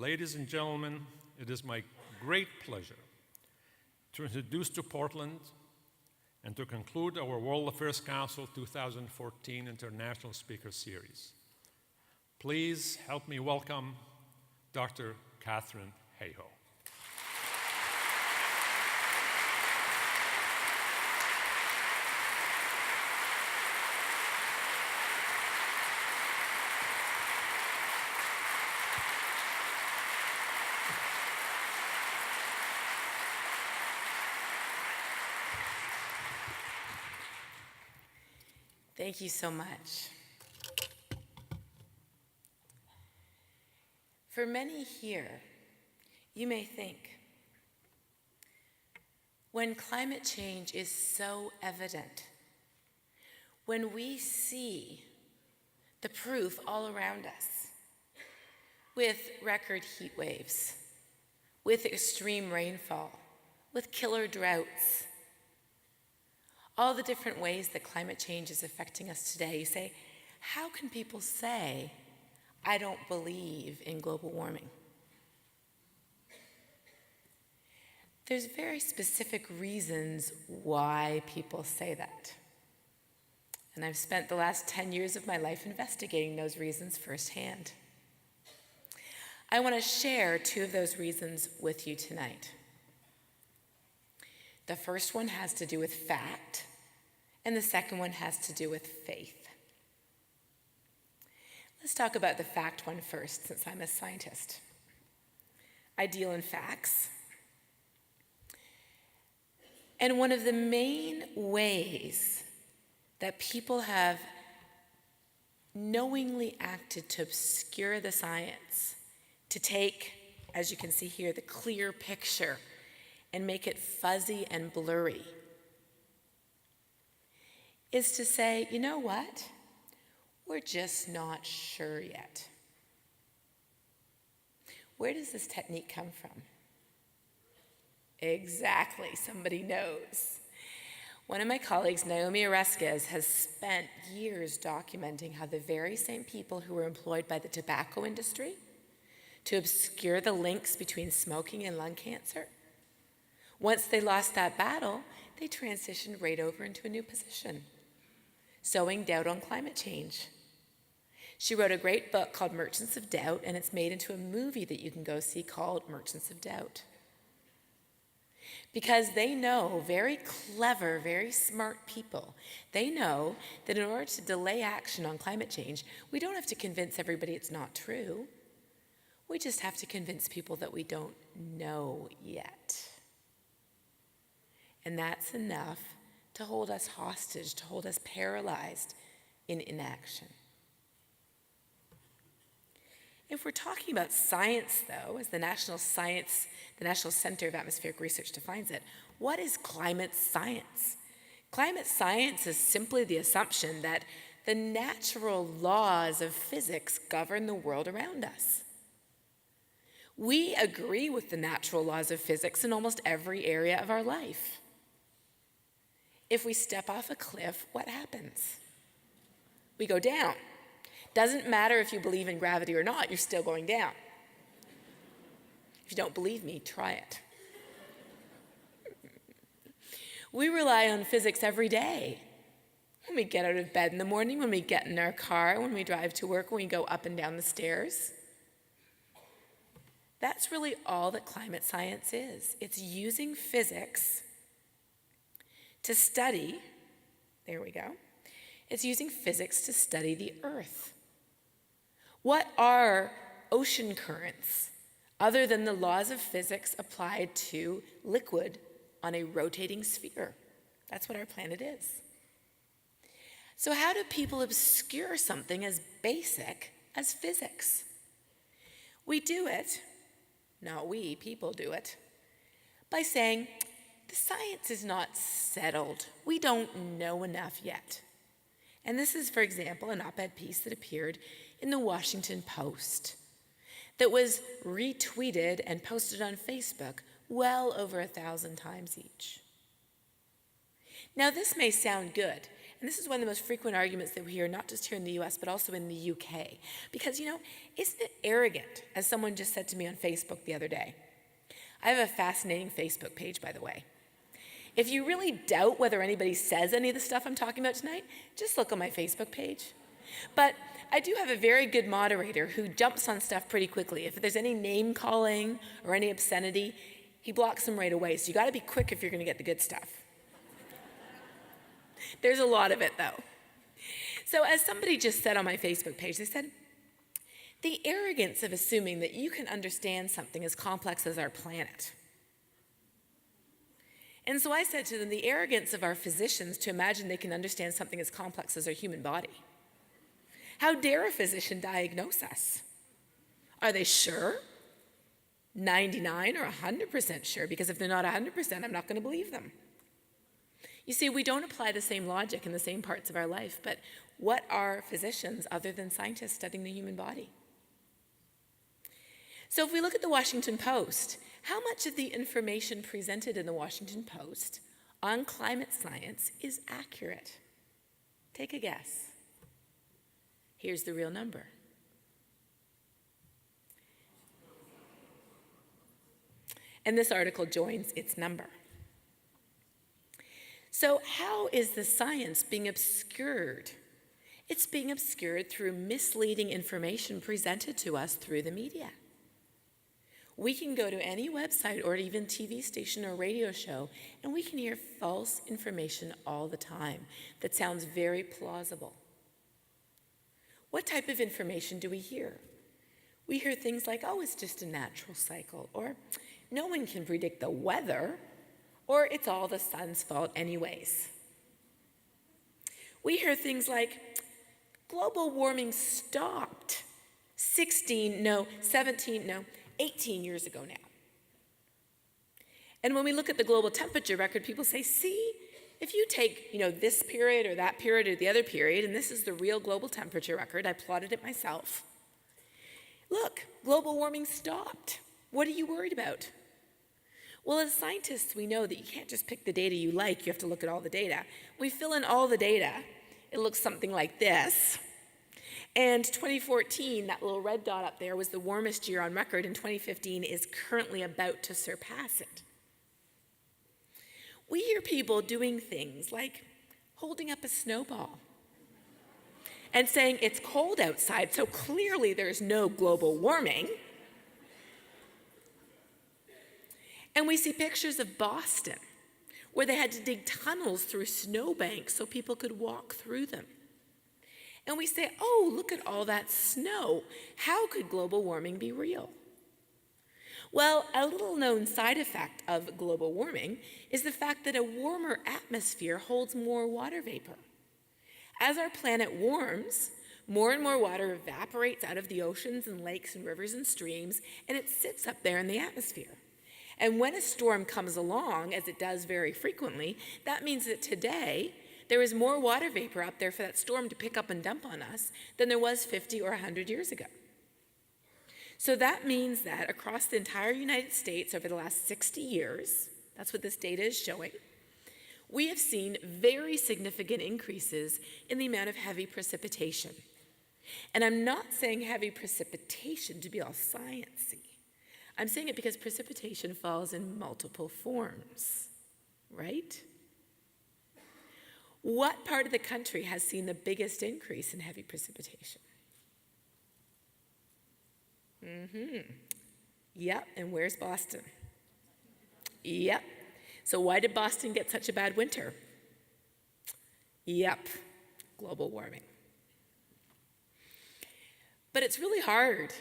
Ladies and gentlemen, it is my great pleasure to introduce to Portland and to conclude our World Affairs Council 2014 International Speaker Series. Please help me welcome Dr. Katharine Hayhoe. Thank you so much. For many here, you may think, when climate change is so evident, when we see the proof all around us, with record heat waves, with extreme rainfall, with killer droughts, all the different ways that climate change is affecting us today, you say, how can people say, I don't believe in global warming? There's very specific reasons why people say that. And I've spent the last 10 years of my life investigating those reasons firsthand. I want to share two of those reasons with you tonight. The first one has to do with fact, and the second one has to do with faith. Let's talk about the fact one first, since I'm a scientist. I deal in facts. And one of the main ways that people have knowingly acted to obscure the science, to take, as you can see here, the clear picture and make it fuzzy and blurry, is to say, you know what? We're just not sure yet. Where does this technique come from? Exactly, somebody knows. One of my colleagues, Naomi Oreskes, has spent years documenting how the very same people who were employed by the tobacco industry to obscure the links between smoking and lung cancer, once they lost that battle, they transitioned right over into a new position, sowing doubt on climate change. She wrote a great book called Merchants of Doubt, and it's made into a movie that you can go see called Merchants of Doubt. Because they know, very clever, very smart people, they know that in order to delay action on climate change, we don't have to convince everybody it's not true. We just have to convince people that we don't know yet. And that's enough to hold us hostage, to hold us paralyzed in inaction. If we're talking about science, though, as the National Center of Atmospheric Research defines it, what is climate science? Climate science is simply the assumption that the natural laws of physics govern the world around us. We agree with the natural laws of physics in almost every area of our life. If we step off a cliff, what happens? We go down. Doesn't matter if you believe in gravity or not, you're still going down. If you don't believe me, try it. We rely on physics every day. When we get out of bed in the morning, when we get in our car, when we drive to work, when we go up and down the stairs. That's really all that climate science is. It's using physics to study, there we go, it's using physics to study the Earth. What are ocean currents other than the laws of physics applied to liquid on a rotating sphere? That's what our planet is. So how do people obscure something as basic as physics? We do it, not we, people do it, by saying, the science is not settled. We don't know enough yet. And this is, for example, an op-ed piece that appeared in the Washington Post that was retweeted and posted on Facebook well over 1,000 times each. Now, this may sound good, and this is one of the most frequent arguments that we hear, not just here in the US, but also in the UK. Because, isn't it arrogant, as someone just said to me on Facebook the other day? I have a fascinating Facebook page, by the way. If you really doubt whether anybody says any of the stuff I'm talking about tonight, just look on my Facebook page. But I do have a very good moderator who jumps on stuff pretty quickly. If there's any name calling or any obscenity, he blocks them right away. So you got to be quick if you're going to get the good stuff. There's a lot of it, though. So as somebody just said on my Facebook page, they said, the arrogance of assuming that you can understand something as complex as our planet. And so I said to them, the arrogance of our physicians to imagine they can understand something as complex as our human body. How dare a physician diagnose us? Are they sure? 99 or 100% sure? Because if they're not 100%, I'm not going to believe them. You see, we don't apply the same logic in the same parts of our life, but what are physicians other than scientists studying the human body? So if we look at the Washington Post, how much of the information presented in the Washington Post on climate science is accurate? Take a guess. Here's the real number. And this article joins its number. So how is the science being obscured? It's being obscured through misleading information presented to us through the media. We can go to any website or even TV station or radio show, and we can hear false information all the time that sounds very plausible. What type of information do we hear? We hear things like, oh, it's just a natural cycle, or no one can predict the weather, or it's all the sun's fault anyways. We hear things like, global warming stopped 18 years ago now. And when we look at the global temperature record, people say, see, if you take, this period or that period or the other period, and this is the real global temperature record, I plotted it myself. Look, global warming stopped. What are you worried about? Well, as scientists, we know that you can't just pick the data you like, you have to look at all the data. We fill in all the data, it looks something like this. And 2014, that little red dot up there, was the warmest year on record, and 2015 is currently about to surpass it. We hear people doing things like holding up a snowball and saying it's cold outside, so clearly there's no global warming. And we see pictures of Boston where they had to dig tunnels through snowbanks so people could walk through them. And we say, oh, look at all that snow. How could global warming be real? Well, a little known side effect of global warming is the fact that a warmer atmosphere holds more water vapor. As our planet warms, more and more water evaporates out of the oceans and lakes and rivers and streams, and it sits up there in the atmosphere. And when a storm comes along, as it does very frequently, that means that today there is more water vapor up there for that storm to pick up and dump on us than there was 50 or 100 years ago. So that means that across the entire United States over the last 60 years, that's what this data is showing, we have seen very significant increases in the amount of heavy precipitation. And I'm not saying heavy precipitation to be all sciencey. I'm saying it because precipitation falls in multiple forms, right? What part of the country has seen the biggest increase in heavy precipitation? Yep, and where's Boston? Yep. So why did Boston get such a bad winter? Yep, global warming. But it's really hard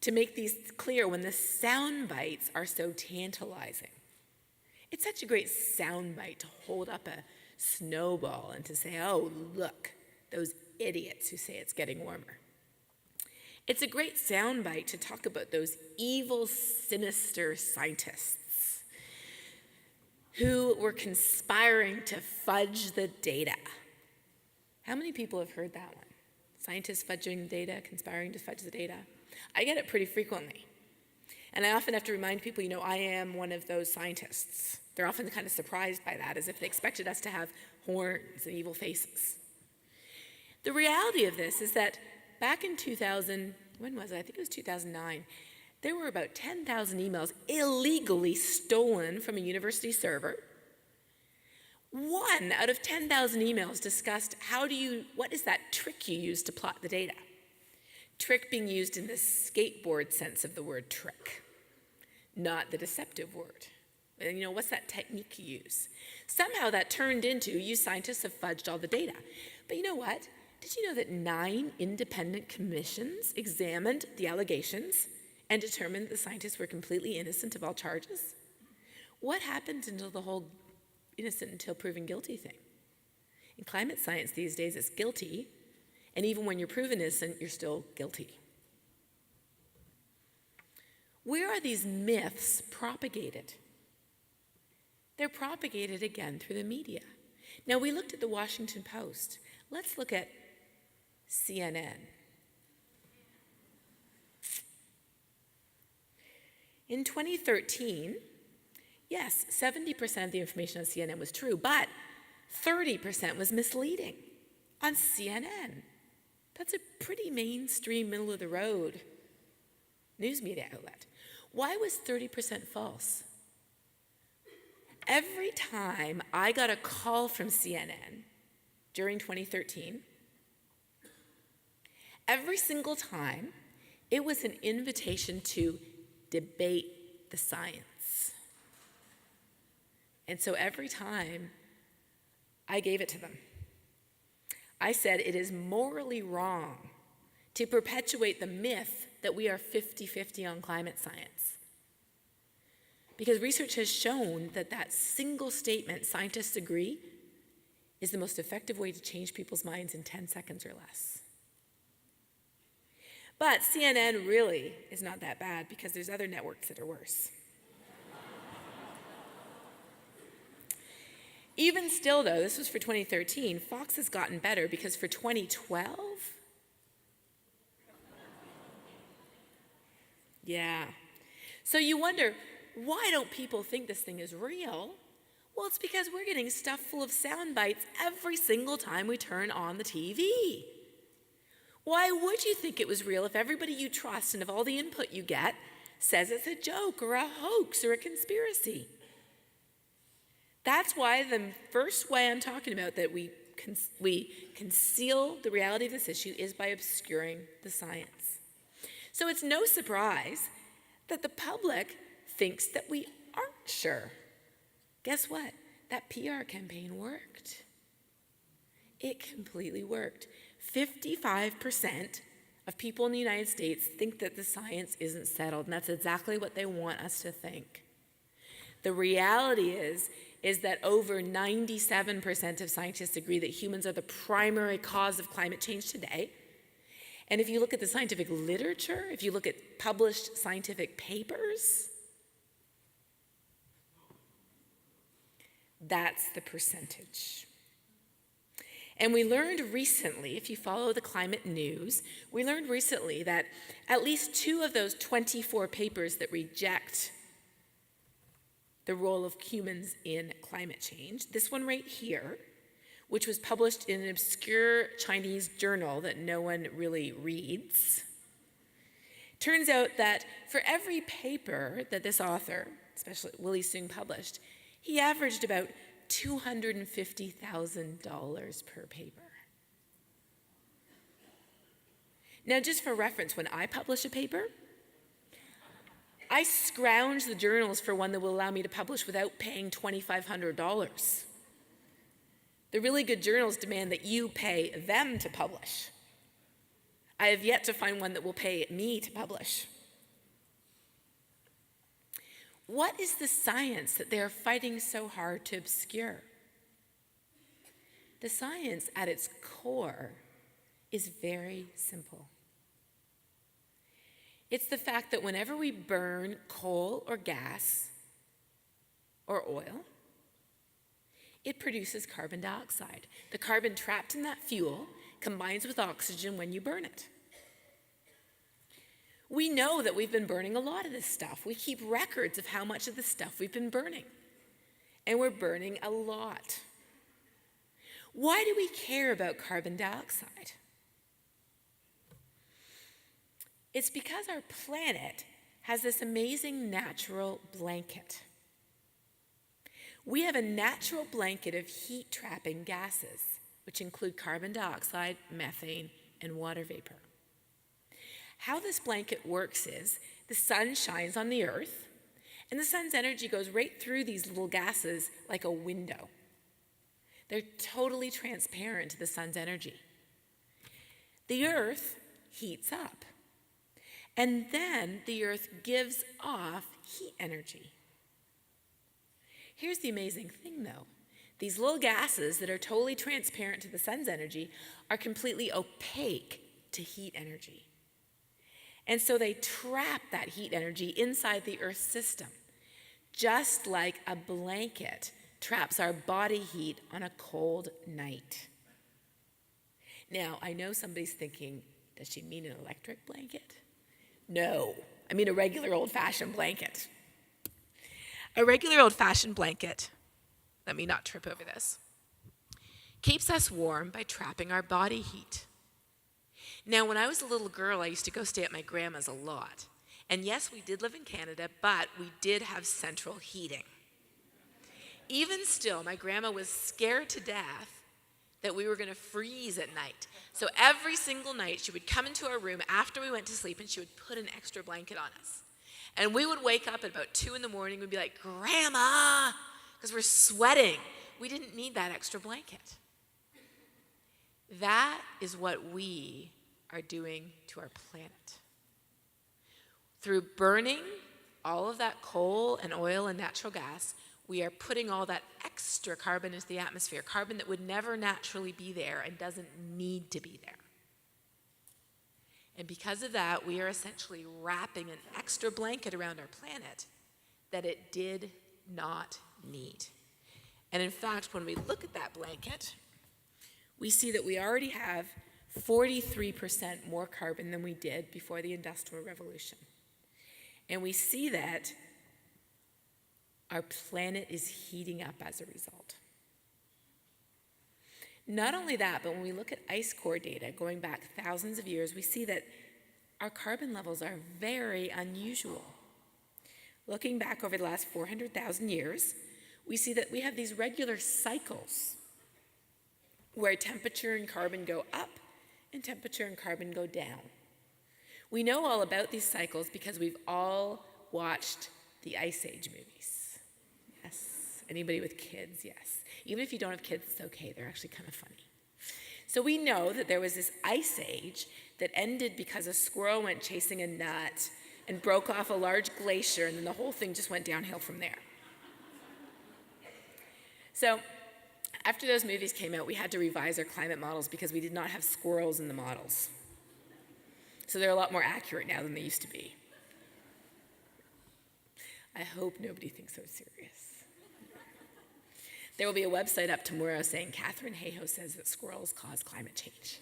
to make these clear when the sound bites are so tantalizing. It's such a great sound bite to hold up a snowball and to say, oh, look, those idiots who say it's getting warmer. It's a great sound bite to talk about those evil, sinister scientists who were conspiring to fudge the data. How many people have heard that one? Scientists fudging the data, conspiring to fudge the data. I get it pretty frequently. And I often have to remind people, I am one of those scientists. They're often kind of surprised by that, as if they expected us to have horns and evil faces. The reality of this is that back in 2000, when was it? I think it was 2009, there were about 10,000 emails illegally stolen from a university server. 1 out of 10,000 emails discussed what is that trick you use to plot the data? Trick being used in the skateboard sense of the word trick, not the deceptive word. And what's that technique you use? Somehow that turned into, you scientists have fudged all the data. But you know what? Did you know that 9 independent commissions examined the allegations and determined that the scientists were completely innocent of all charges? What happened until the whole innocent until proven guilty thing? In climate science these days, it's guilty, and even when you're proven innocent, you're still guilty. Where are these myths propagated? They're propagated again through the media. Now, we looked at the Washington Post. Let's look at CNN. In 2013, yes, 70% of the information on CNN was true, but 30% was misleading on CNN. That's a pretty mainstream, middle-of-the-road news media outlet. Why was 30% false? Every time I got a call from CNN during 2013, every single time, it was an invitation to debate the science. And so every time, I gave it to them. I said it is morally wrong to perpetuate the myth that we are 50-50 on climate science. Because research has shown that that single statement, scientists agree, is the most effective way to change people's minds in 10 seconds or less. But CNN really is not that bad because there's other networks that are worse. Even still, though, this was for 2013, Fox has gotten better because for 2012, yeah. So you wonder, why don't people think this thing is real? Well, it's because we're getting stuffed full of sound bites every single time we turn on the TV. Why would you think it was real if everybody you trust and if all the input you get says it's a joke or a hoax or a conspiracy? That's why the first way I'm talking about that we conceal the reality of this issue is by obscuring the science. So it's no surprise that the public thinks that we aren't sure. Guess what? That PR campaign worked. It completely worked. 55% of people in the United States think that the science isn't settled, and that's exactly what they want us to think. The reality is that over 97% of scientists agree that humans are the primary cause of climate change today. And if you look at the scientific literature, if you look at published scientific papers, that's the percentage. And we learned recently, if you follow the climate news, we learned recently that at least 2 of those 24 papers that reject the role of humans in climate change, this one right here, which was published in an obscure Chinese journal that no one really reads, turns out that for every paper that this author, especially Willie Soong, published, he averaged about $250,000 per paper. Now, just for reference, when I publish a paper, I scrounge the journals for one that will allow me to publish without paying $2,500. The really good journals demand that you pay them to publish. I have yet to find one that will pay me to publish. What is the science that they are fighting so hard to obscure? The science at its core is very simple. It's the fact that whenever we burn coal or gas or oil, it produces carbon dioxide. The carbon trapped in that fuel combines with oxygen when you burn it. We know that we've been burning a lot of this stuff. We keep records of how much of the stuff we've been burning. And we're burning a lot. Why do we care about carbon dioxide? It's because our planet has this amazing natural blanket. We have a natural blanket of heat-trapping gases, which include carbon dioxide, methane, and water vapor. How this blanket works is the sun shines on the earth, and the sun's energy goes right through these little gases like a window. They're totally transparent to the sun's energy. The earth heats up, and then the earth gives off heat energy. Here's the amazing thing, though. These little gases that are totally transparent to the sun's energy are completely opaque to heat energy. And so they trap that heat energy inside the Earth's system, just like a blanket traps our body heat on a cold night. Now, I know somebody's thinking, does she mean an electric blanket? No, I mean a regular old-fashioned blanket. A regular old-fashioned blanket, let me not trip over this, keeps us warm by trapping our body heat. Now, when I was a little girl, I used to go stay at my grandma's a lot. And yes, we did live in Canada, but we did have central heating. Even still, my grandma was scared to death that we were going to freeze at night. So every single night, she would come into our room after we went to sleep, and she would put an extra blanket on us. And we would wake up at about 2 in the morning, we'd be like, Grandma, because we're sweating. We didn't need that extra blanket. That is what we are doing to our planet. Through burning all of that coal and oil and natural gas, we are putting all that extra carbon into the atmosphere, carbon that would never naturally be there and doesn't need to be there. And because of that, we are essentially wrapping an extra blanket around our planet that it did not need. And in fact, when we look at that blanket, we see that we already have 43% more carbon than we did before the Industrial Revolution. And we see that our planet is heating up as a result. Not only that, but when we look at ice core data going back thousands of years, we see that our carbon levels are very unusual. Looking back over the last 400,000 years, we see that we have these regular cycles where temperature and carbon go up and temperature and carbon go down. We know all about these cycles because we've all watched the Ice Age movies. Yes. Anybody with kids? Yes. Even if you don't have kids, it's okay. They're actually kind of funny. So we know that there was this ice age that ended because a squirrel went chasing a nut and broke off a large glacier, and then the whole thing just went downhill from there. So after those movies came out, we had to revise our climate models because we did not have squirrels in the models. So they're a lot more accurate now than they used to be. I hope nobody thinks so serious. There will be a website up tomorrow saying Katharine Hayhoe says that squirrels cause climate change.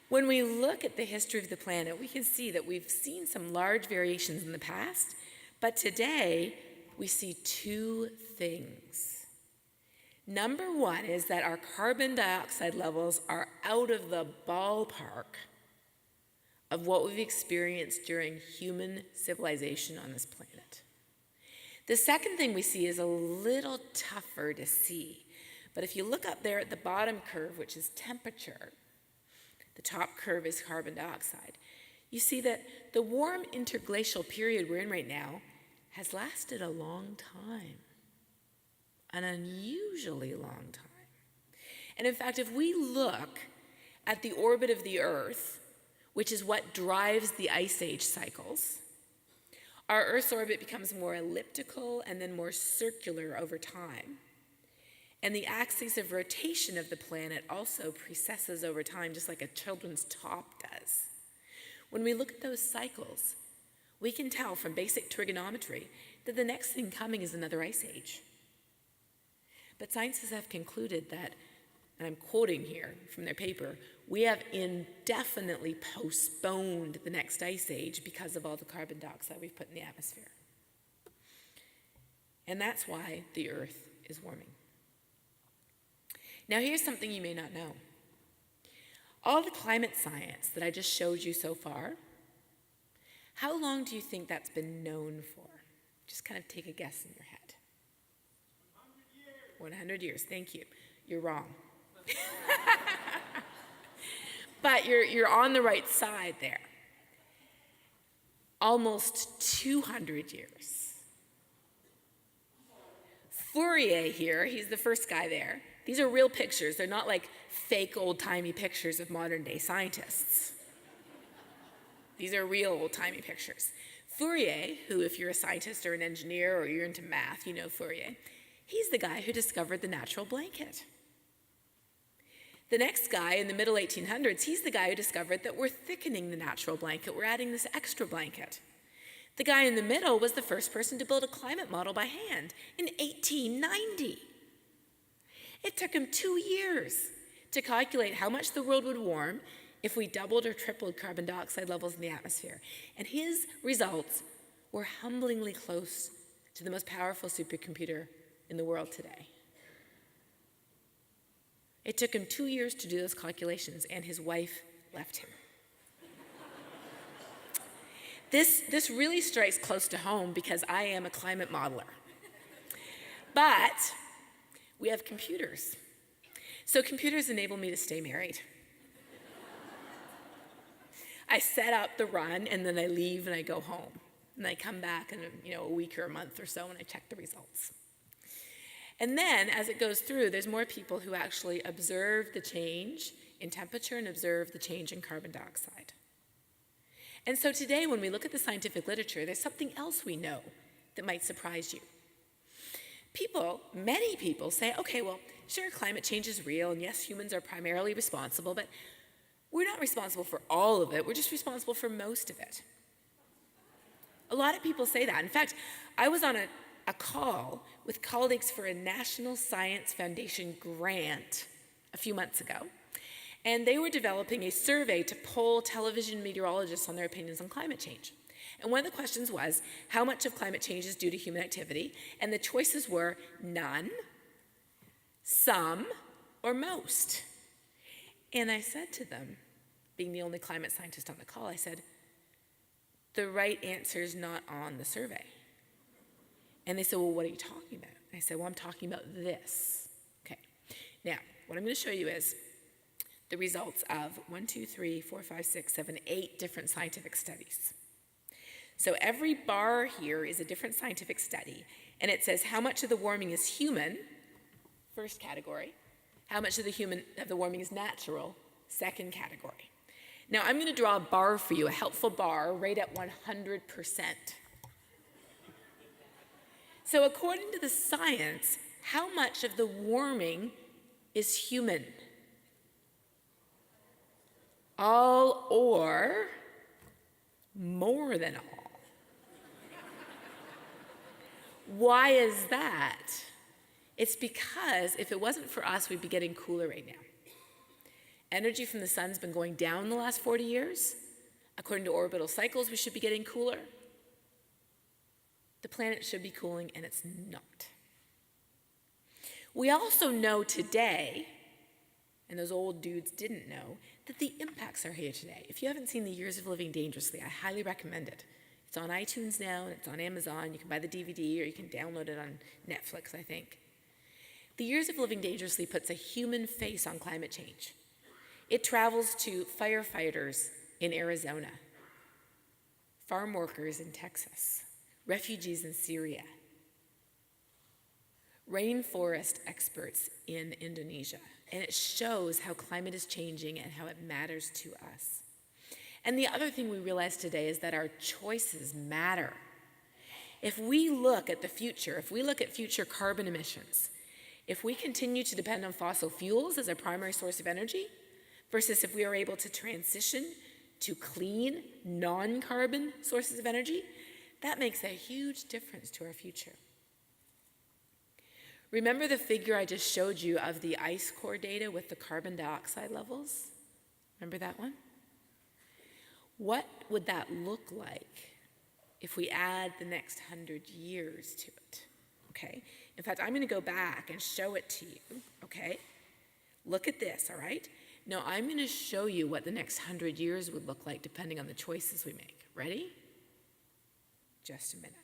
When we look at the history of the planet, we can see that we've seen some large variations in the past, but today we see two things. Number one is that our carbon dioxide levels are out of the ballpark of what we've experienced during human civilization on this planet. The second thing we see is a little tougher to see, but if you look up there at the bottom curve, which is temperature, the top curve is carbon dioxide, you see that the warm interglacial period we're in right now has lasted a long time, an unusually long time. And in fact, if we look at the orbit of the Earth, which is what drives the ice age cycles, our Earth's orbit becomes more elliptical and then more circular over time. And the axis of rotation of the planet also precesses over time, just like a children's top does. When we look at those cycles, we can tell from basic trigonometry that the next thing coming is another ice age. But scientists have concluded that and I'm quoting here from their paper, we have indefinitely postponed the next ice age because of all the carbon dioxide we've put in the atmosphere. And that's why the Earth is warming. Now here's something you may not know. All the climate science that I just showed you so far, how long do you think that's been known for? Just kind of take a guess in your head. 100 years, thank you. You're wrong. But you're on the right side there. Almost 200 years. Fourier here, he's the first guy there. These are real pictures. They're not like fake old-timey pictures of modern-day scientists. These are real old-timey pictures. Fourier, who if you're a scientist or an engineer or you're into math, you know Fourier, he's the guy who discovered the natural blanket. The next guy in the middle 1800s, he's the guy who discovered that we're thickening the natural blanket. We're adding this extra blanket. The guy in the middle was the first person to build a climate model by hand in 1890. It took him 2 years to calculate how much the world would warm if we doubled or tripled carbon dioxide levels in the atmosphere. And his results were humblingly close to the most powerful supercomputer in the world today. It took him 2 years to do those calculations, and his wife left him. This really strikes close to home because I am a climate modeler. But we have computers. So computers enable me to stay married. I set up the run, and then I leave and I go home. And I come back in a week or a month or so, and I check the results. And then, as it goes through, there's more people who actually observe the change in temperature and observe the change in carbon dioxide. And so today, when we look at the scientific literature, there's something else we know that might surprise you. Many people say, okay, well, sure, climate change is real, and yes, humans are primarily responsible, but we're not responsible for all of it. We're just responsible for most of it. A lot of people say that. In fact, I was on a call with colleagues for a National Science Foundation grant a few months ago, and they were developing a survey to poll television meteorologists on their opinions on climate change. And one of the questions was, how much of climate change is due to human activity? And the choices were none, some, or most. And I said to them, being the only climate scientist on the call, I said, the right answer is not on the survey. And they said, well, what are you talking about? And I said, well, I'm talking about this. Okay. Now, what I'm going to show you is the results of 8 different scientific studies. So every bar here is a different scientific study, and it says how much of the warming is human, first category, how much of the warming is natural, second category. Now, I'm going to draw a bar for you, a helpful bar, right at 100%. So according to the science, how much of the warming is human? All or more than all? Why is that? It's because if it wasn't for us, we'd be getting cooler right now. Energy from the sun's been going down the last 40 years. According to orbital cycles, we should be getting cooler. The planet should be cooling, and it's not. We also know today, and those old dudes didn't know, that the impacts are here today. If you haven't seen The Years of Living Dangerously, I highly recommend it. It's on iTunes now, and it's on Amazon. You can buy the DVD, or you can download it on Netflix, I think. The Years of Living Dangerously puts a human face on climate change. It travels to firefighters in Arizona, farm workers in Texas, refugees in Syria, rainforest experts in Indonesia, and it shows how climate is changing and how it matters to us. And the other thing we realize today is that our choices matter. If we look at the future, if we look at future carbon emissions, if we continue to depend on fossil fuels as our primary source of energy, versus if we are able to transition to clean, non-carbon sources of energy, that makes a huge difference to our future. Remember the figure I just showed you of the ice core data with the carbon dioxide levels? Remember that one? What would that look like if we add the next 100 years to it? Okay? In fact, I'm going to go back and show it to you, okay? Look at this, all right? Now, I'm going to show you what the next 100 years would look like depending on the choices we make. Ready? Just a minute.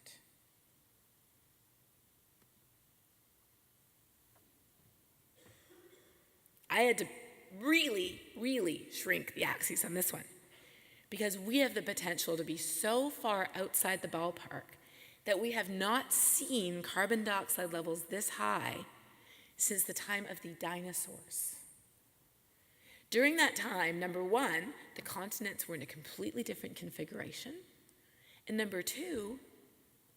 I had to really, really shrink the axes on this one because we have the potential to be so far outside the ballpark that we have not seen carbon dioxide levels this high since the time of the dinosaurs. During that time, number one, the continents were in a completely different configuration. And number two,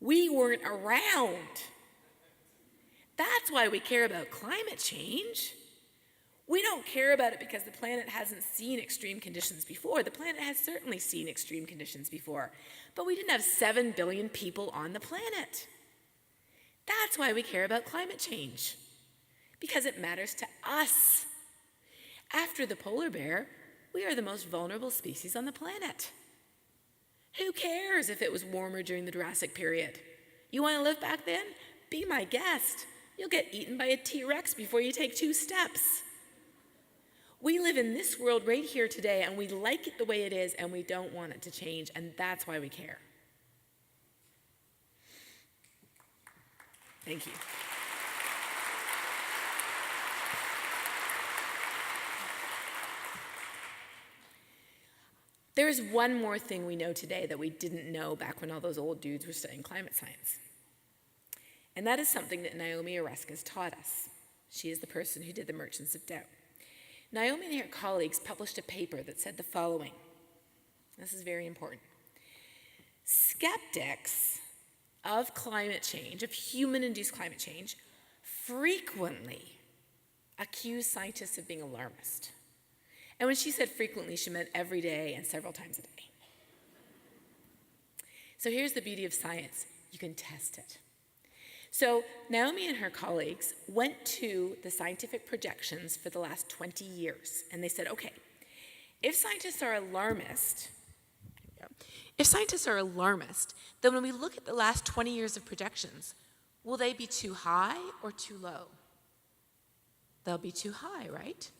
we weren't around. That's why we care about climate change. We don't care about it because the planet hasn't seen extreme conditions before. The planet has certainly seen extreme conditions before, but we didn't have 7 billion people on the planet. That's why we care about climate change, because it matters to us. After the polar bear, we are the most vulnerable species on the planet. Who cares if it was warmer during the Jurassic period? You want to live back then? Be my guest. You'll get eaten by a T-Rex before you take 2 steps. We live in this world right here today, and we like it the way it is, and we don't want it to change, and that's why we care. Thank you. There is one more thing we know today that we didn't know back when all those old dudes were studying climate science. And that is something that Naomi Oreskes has taught us. She is the person who did the Merchants of Doubt. Naomi and her colleagues published a paper that said the following. This is very important. Skeptics of climate change, of human-induced climate change, frequently accuse scientists of being alarmist. And when she said frequently, she meant every day and several times a day. So here's the beauty of science. You can test it. So Naomi and her colleagues went to the scientific projections for the last 20 years, and they said, okay, if scientists are alarmist, then when we look at the last 20 years of projections, will they be too high or too low? They'll be too high, right?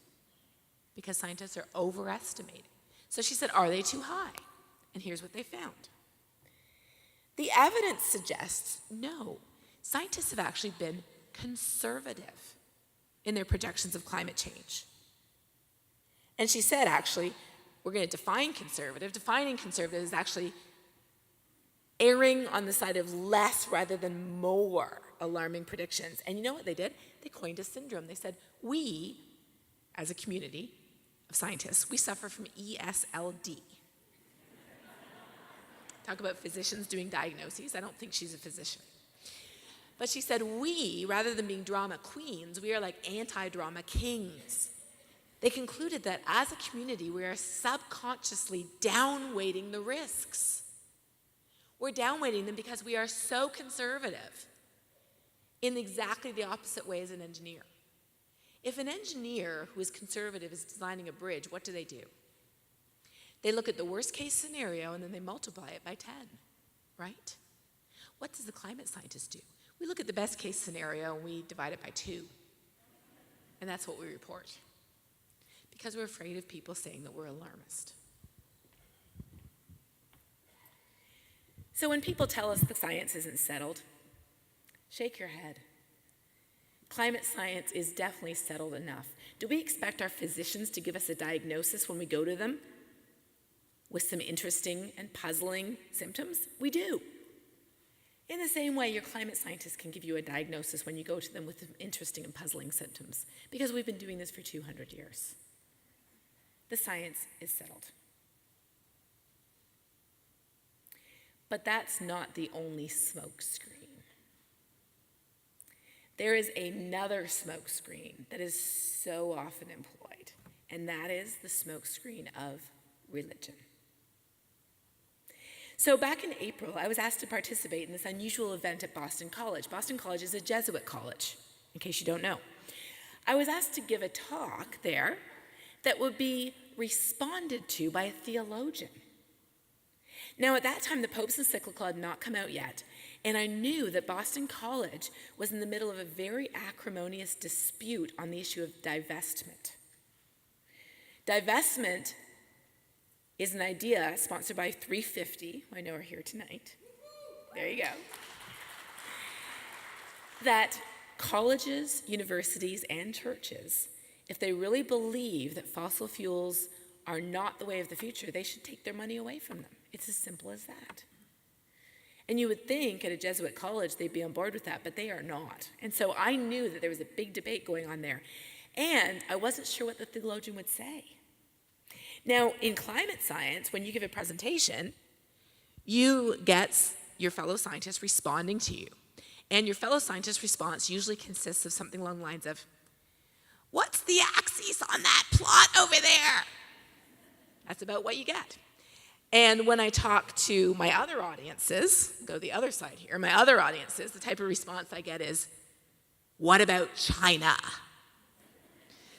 Because scientists are overestimating. So she said, are they too high? And here's what they found. The evidence suggests no. Scientists have actually been conservative in their projections of climate change. And she said, actually, we're going to define conservative. Defining conservative is actually erring on the side of less rather than more alarming predictions. And you know what they did? They coined a syndrome. They said, we, as a community of scientists, we suffer from ESLD. Talk about physicians doing diagnoses. I don't think she's a physician. But she said, we, rather than being drama queens, we are like anti-drama kings. They concluded that as a community, we are subconsciously downweighting the risks. We're downweighting them because we are so conservative in exactly the opposite way as an engineer. If an engineer who is conservative is designing a bridge, what do? They look at the worst case scenario and then they multiply it by 10, right? What does the climate scientist do? We look at the best case scenario and we divide it by 2. And that's what we report. Because we're afraid of people saying that we're alarmist. So when people tell us the science isn't settled, shake your head. Climate science is definitely settled enough. Do we expect our physicians to give us a diagnosis when we go to them with some interesting and puzzling symptoms? We do. In the same way, your climate scientists can give you a diagnosis when you go to them with interesting and puzzling symptoms, because we've been doing this for 200 years. The science is settled. But that's not the only smokescreen. There is another smokescreen that is so often employed, and that is the smokescreen of religion. So back in April, I was asked to participate in this unusual event at Boston College. Boston College is a Jesuit college. in case you don't know. I was asked to give a talk there that would be responded to by a theologian. Now, at that time, the Pope's encyclical had not come out yet, and I knew that Boston College was in the middle of a very acrimonious dispute on the issue of divestment. Divestment is an idea sponsored by 350, who I know are here tonight. There you go. That colleges, universities, and churches, if they really believe that fossil fuels are not the way of the future, they should take their money away from them. It's as simple as that. And you would think at a Jesuit college they'd be on board with that, but they are not. And so I knew that there was a big debate going on there. And I wasn't sure what the theologian would say. Now, in climate science, when you give a presentation, you get your fellow scientists responding to you. And your fellow scientist response usually consists of something along the lines of, "What's the axis on that plot over there?" That's about what you get. And when I talk to my other audiences, go to the other side here, my other audiences, the type of response I get is, "What about China?"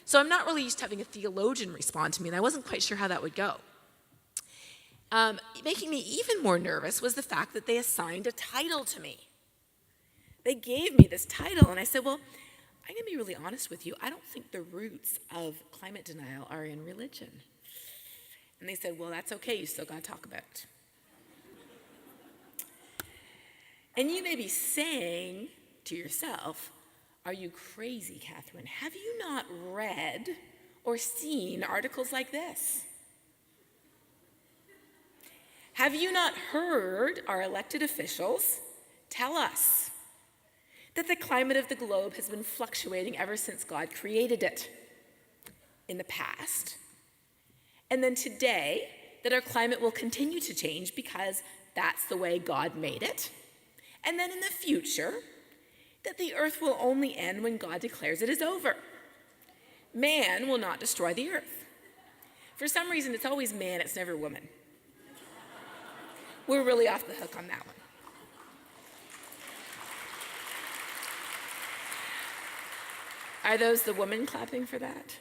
So I'm not really used to having a theologian respond to me, and I wasn't quite sure how that would go. Making me even more nervous was the fact that they assigned a title to me. They gave me this title, and I said, well, I'm going to be really honest with you. I don't think the roots of climate denial are in religion. And they said, well, that's okay. You still got to talk about it. And you may be saying to yourself, are you crazy, Katharine? Have you not read or seen articles like this? Have you not heard our elected officials tell us that the climate of the globe has been fluctuating ever since God created it in the past? And then today, that our climate will continue to change because that's the way God made it. And then in the future, that the earth will only end when God declares it is over. Man will not destroy the earth. For some reason, it's always man, it's never woman. We're really off the hook on that one. Are those the women clapping for that?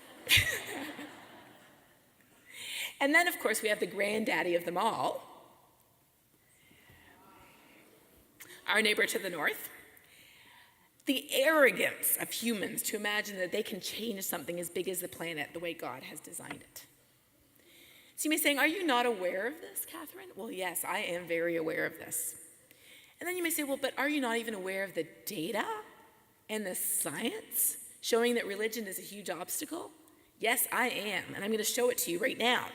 And then, of course, we have the granddaddy of them all, our neighbor to the north. The arrogance of humans to imagine that they can change something as big as the planet the way God has designed it. So you may be saying, are you not aware of this, Katharine? Well, yes, I am very aware of this. And then you may say, well, but are you not even aware of the data and the science showing that religion is a huge obstacle? Yes, I am, and I'm going to show it to you right now.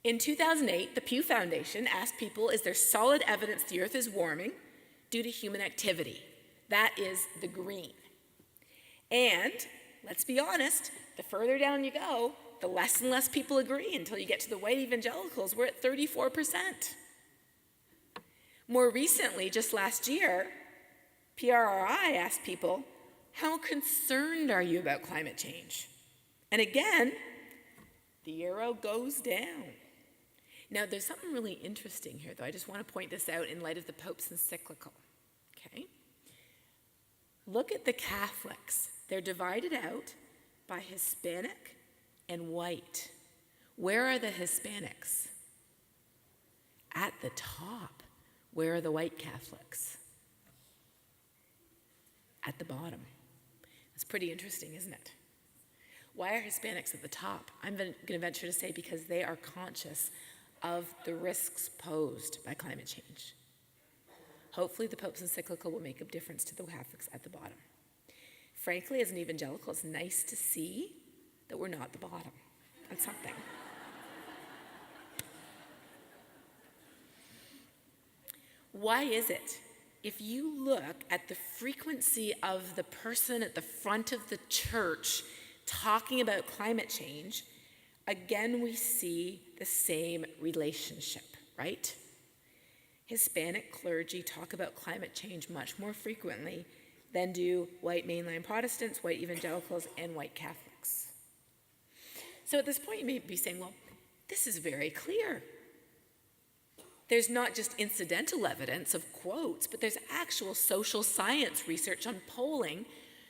In 2008, the Pew Foundation asked people, is there solid evidence the earth is warming due to human activity? That is the green. And let's be honest, the further down you go, the less and less people agree until you get to the white evangelicals. We're at 34%. More recently, just last year, PRRI asked people, how concerned are you about climate change? And again, the arrow goes down. Now, there's something really interesting here, though. I just want to point this out in light of the Pope's encyclical. Okay? Look at the Catholics. They're divided out by Hispanic and white. Where are the Hispanics? At the top. Where are the white Catholics? At the bottom. It's pretty interesting, isn't it? Why are Hispanics at the top? I'm going to venture to say because they are conscious of the risks posed by climate change. Hopefully the Pope's encyclical will make a difference to the Catholics at the bottom. Frankly, as an evangelical, it's nice to see that we're not at the bottom. That's something. Why is it? If you look at the frequency of the person at the front of the church talking about climate change, again we see the same relationship, right? Hispanic clergy talk about climate change much more frequently than do white mainline Protestants, white evangelicals, and white Catholics. So at this point you may be saying, well, this is very clear. there's not just incidental evidence of quotes, but there's actual social science research on polling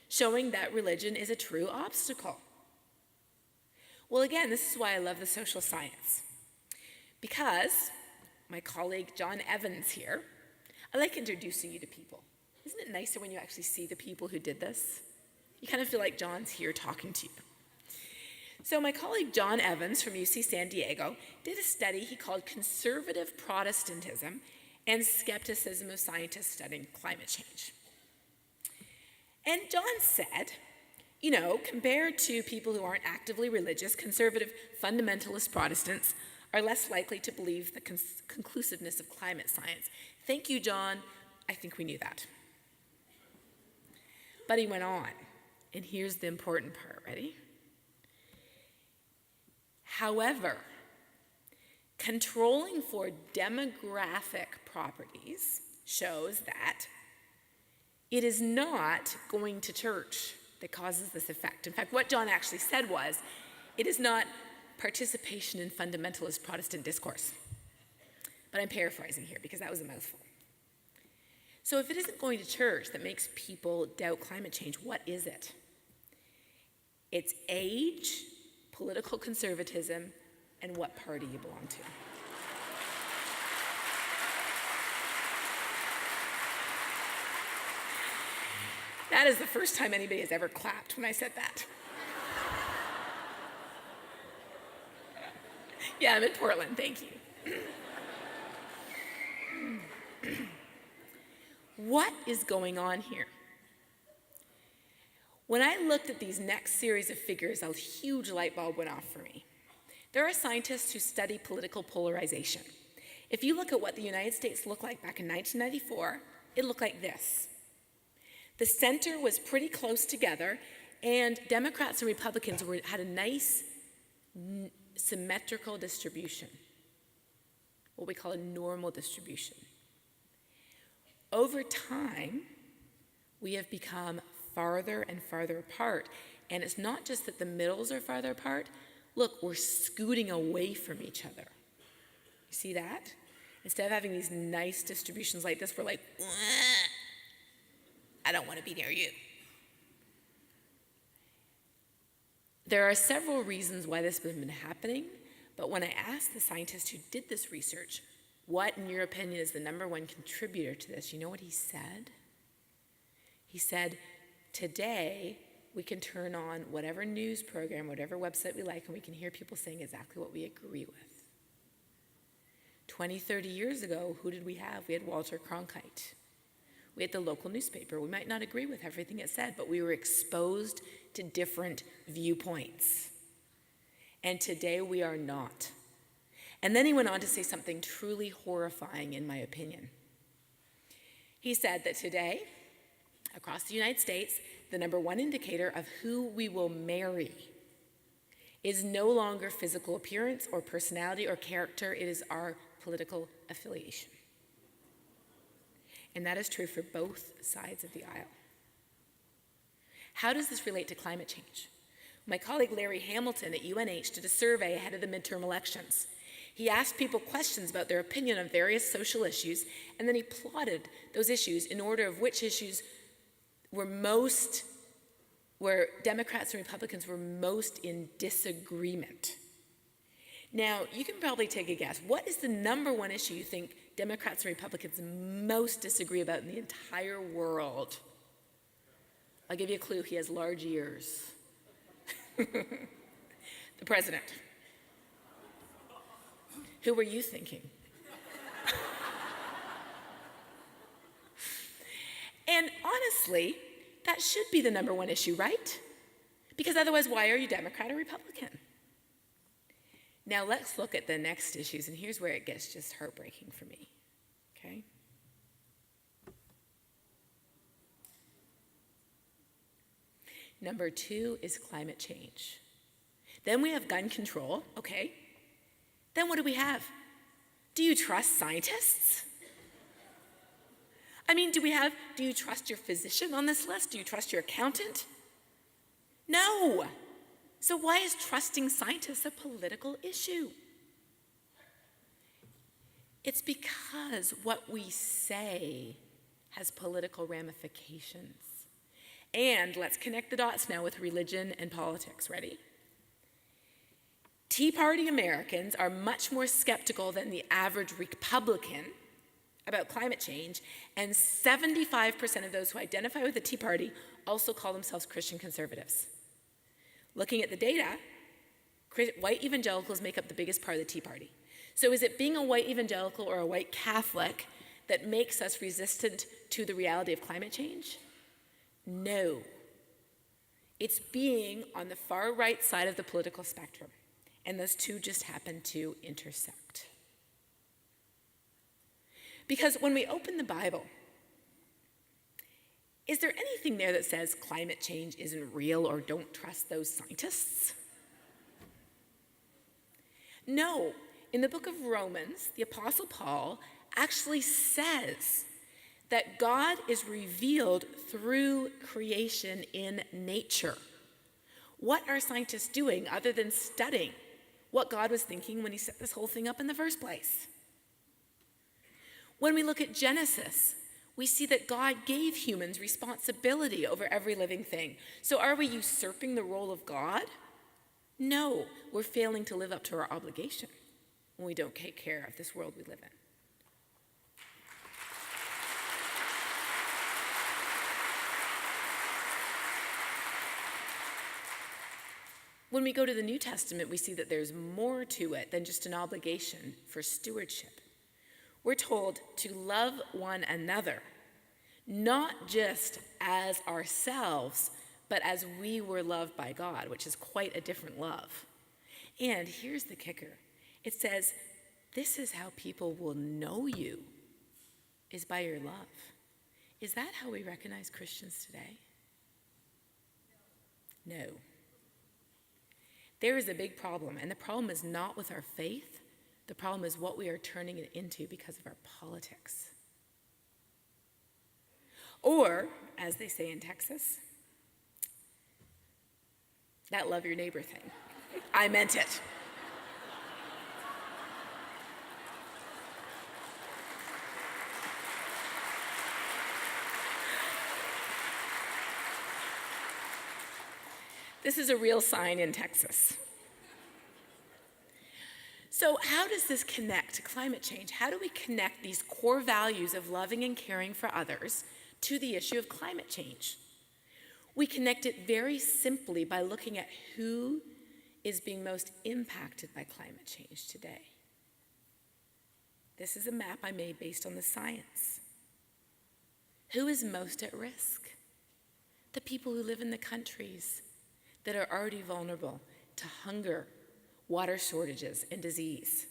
showing that religion is a true obstacle. Well, again, this is why I love the social science. Because my colleague John Evans here, I like introducing you to people. Isn't it nicer when you actually see the people who did this? You kind of feel like John's here talking to you. So my colleague John Evans from UC San Diego did a study he called Conservative Protestantism and Skepticism of Scientists Studying Climate Change. And John said, you know, compared to people who aren't actively religious, conservative fundamentalist Protestants are less likely to believe the conclusiveness of climate science. Thank you, John. I think we knew that. But he went on, and here's the important part. Ready? However, controlling for demographic properties shows that it is not going to church that causes this effect. In fact, what John actually said was, it is not participation in fundamentalist Protestant discourse. But I'm paraphrasing here because that was a mouthful. So if it isn't going to church that makes people doubt climate change, what is it? It's age, political conservatism, and what party you belong to. That is the first time anybody has ever clapped when I said that. Yeah, I'm in Portland, thank you. What is going on here? When I looked at these next series of figures, a huge light bulb went off for me. There are scientists who study political polarization. If you look at what the United States looked like back in 1994, it looked like this. The center was pretty close together, and Democrats and Republicans had a nice symmetrical distribution, what we call a normal distribution. Over time, we have become farther and farther apart. And it's not just that the middles are farther apart. Look, we're scooting away from each other. You see that? Instead of having these nice distributions like this, we're like, I don't want to be near you. There are several reasons why this has been happening, but when I asked the scientist who did this research, what, in your opinion, is the number one contributor to this, you know what he said? He said, today, we can turn on whatever news program, whatever website we like, and we can hear people saying exactly what we agree with. 20, 30 years ago, who did we have? We had Walter Cronkite. We had the local newspaper. We might not agree with everything it said, but we were exposed to different viewpoints. And today, we are not. And then he went on to say something truly horrifying, in my opinion. He said that today, across the United States, the number one indicator of who we will marry is no longer physical appearance or personality or character, it is our political affiliation. And that is true for both sides of the aisle. How does this relate to climate change? My colleague Larry Hamilton at UNH did a survey ahead of the midterm elections. He asked people questions about their opinion on various social issues, and then he plotted those issues in order of which issues where Democrats and Republicans were most in disagreement. Now, you can probably take a guess. What is the number one issue you think Democrats and Republicans most disagree about in the entire world? I'll give you a clue. He has large ears. The president. Who were you thinking? And honestly, that should be the number one issue, right? Because otherwise, why are you Democrat or Republican? Now let's look at the next issues, and here's where it gets just heartbreaking for me, okay? Number two is climate change. Then we have gun control, okay? Then what do we have? Do you trust scientists? I mean, do you trust your physician on this list? Do you trust your accountant? No. So why is trusting scientists a political issue? It's because what we say has political ramifications. And let's connect the dots now with religion and politics. Ready? Tea Party Americans are much more skeptical than the average Republican about climate change, and 75% of those who identify with the Tea Party also call themselves Christian conservatives. Looking at the data, white evangelicals make up the biggest part of the Tea Party. So is it being a white evangelical or a white Catholic that makes us resistant to the reality of climate change? No. It's being on the far right side of the political spectrum, and those two just happen to intersect. Because when we open the Bible, is there anything there that says climate change isn't real or don't trust those scientists? No. In the book of Romans, the Apostle Paul actually says that God is revealed through creation in nature. What are scientists doing other than studying what God was thinking when he set this whole thing up in the first place? When we look at Genesis, we see that God gave humans responsibility over every living thing. So are we usurping the role of God? No, we're failing to live up to our obligation when we don't take care of this world we live in. When we go to the New Testament, we see that there's more to it than just an obligation for stewardship. We're told to love one another, not just as ourselves, but as we were loved by God, which is quite a different love. And here's the kicker. It says, this is how people will know you, is by your love. Is that how we recognize Christians today? No. There is a big problem, and the problem is not with our faith. The problem is what we are turning it into because of our politics. Or, as they say in Texas, that love your neighbor thing. I meant it. This is a real sign in Texas. So how does this connect to climate change? How do we connect these core values of loving and caring for others to the issue of climate change? We connect it very simply by looking at who is being most impacted by climate change today. This is a map I made based on the science. Who is most at risk? The people who live in the countries that are already vulnerable to hunger, water shortages, and disease.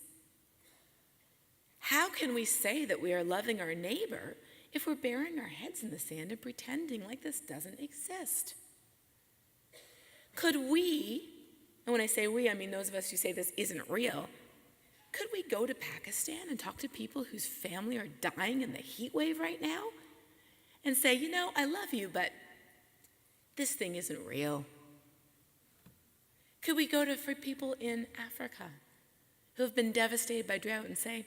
How can we say that we are loving our neighbor if we're burying our heads in the sand and pretending like this doesn't exist? Could we, and when I say we, I mean those of us who say this isn't real, could we go to Pakistan and talk to people whose family are dying in the heat wave right now and say, you know, I love you, but this thing isn't real? Could we go to for people in Africa who have been devastated by drought and say,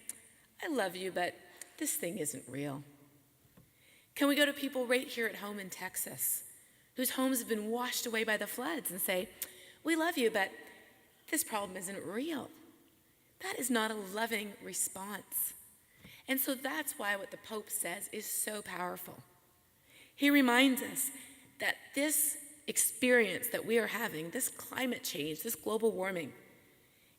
I love you, but this thing isn't real? Can we go to people right here at home in Texas whose homes have been washed away by the floods and say, we love you, but this problem isn't real? That is not a loving response. And so that's why what the Pope says is so powerful. He reminds us that this experience that we are having, this climate change, this global warming,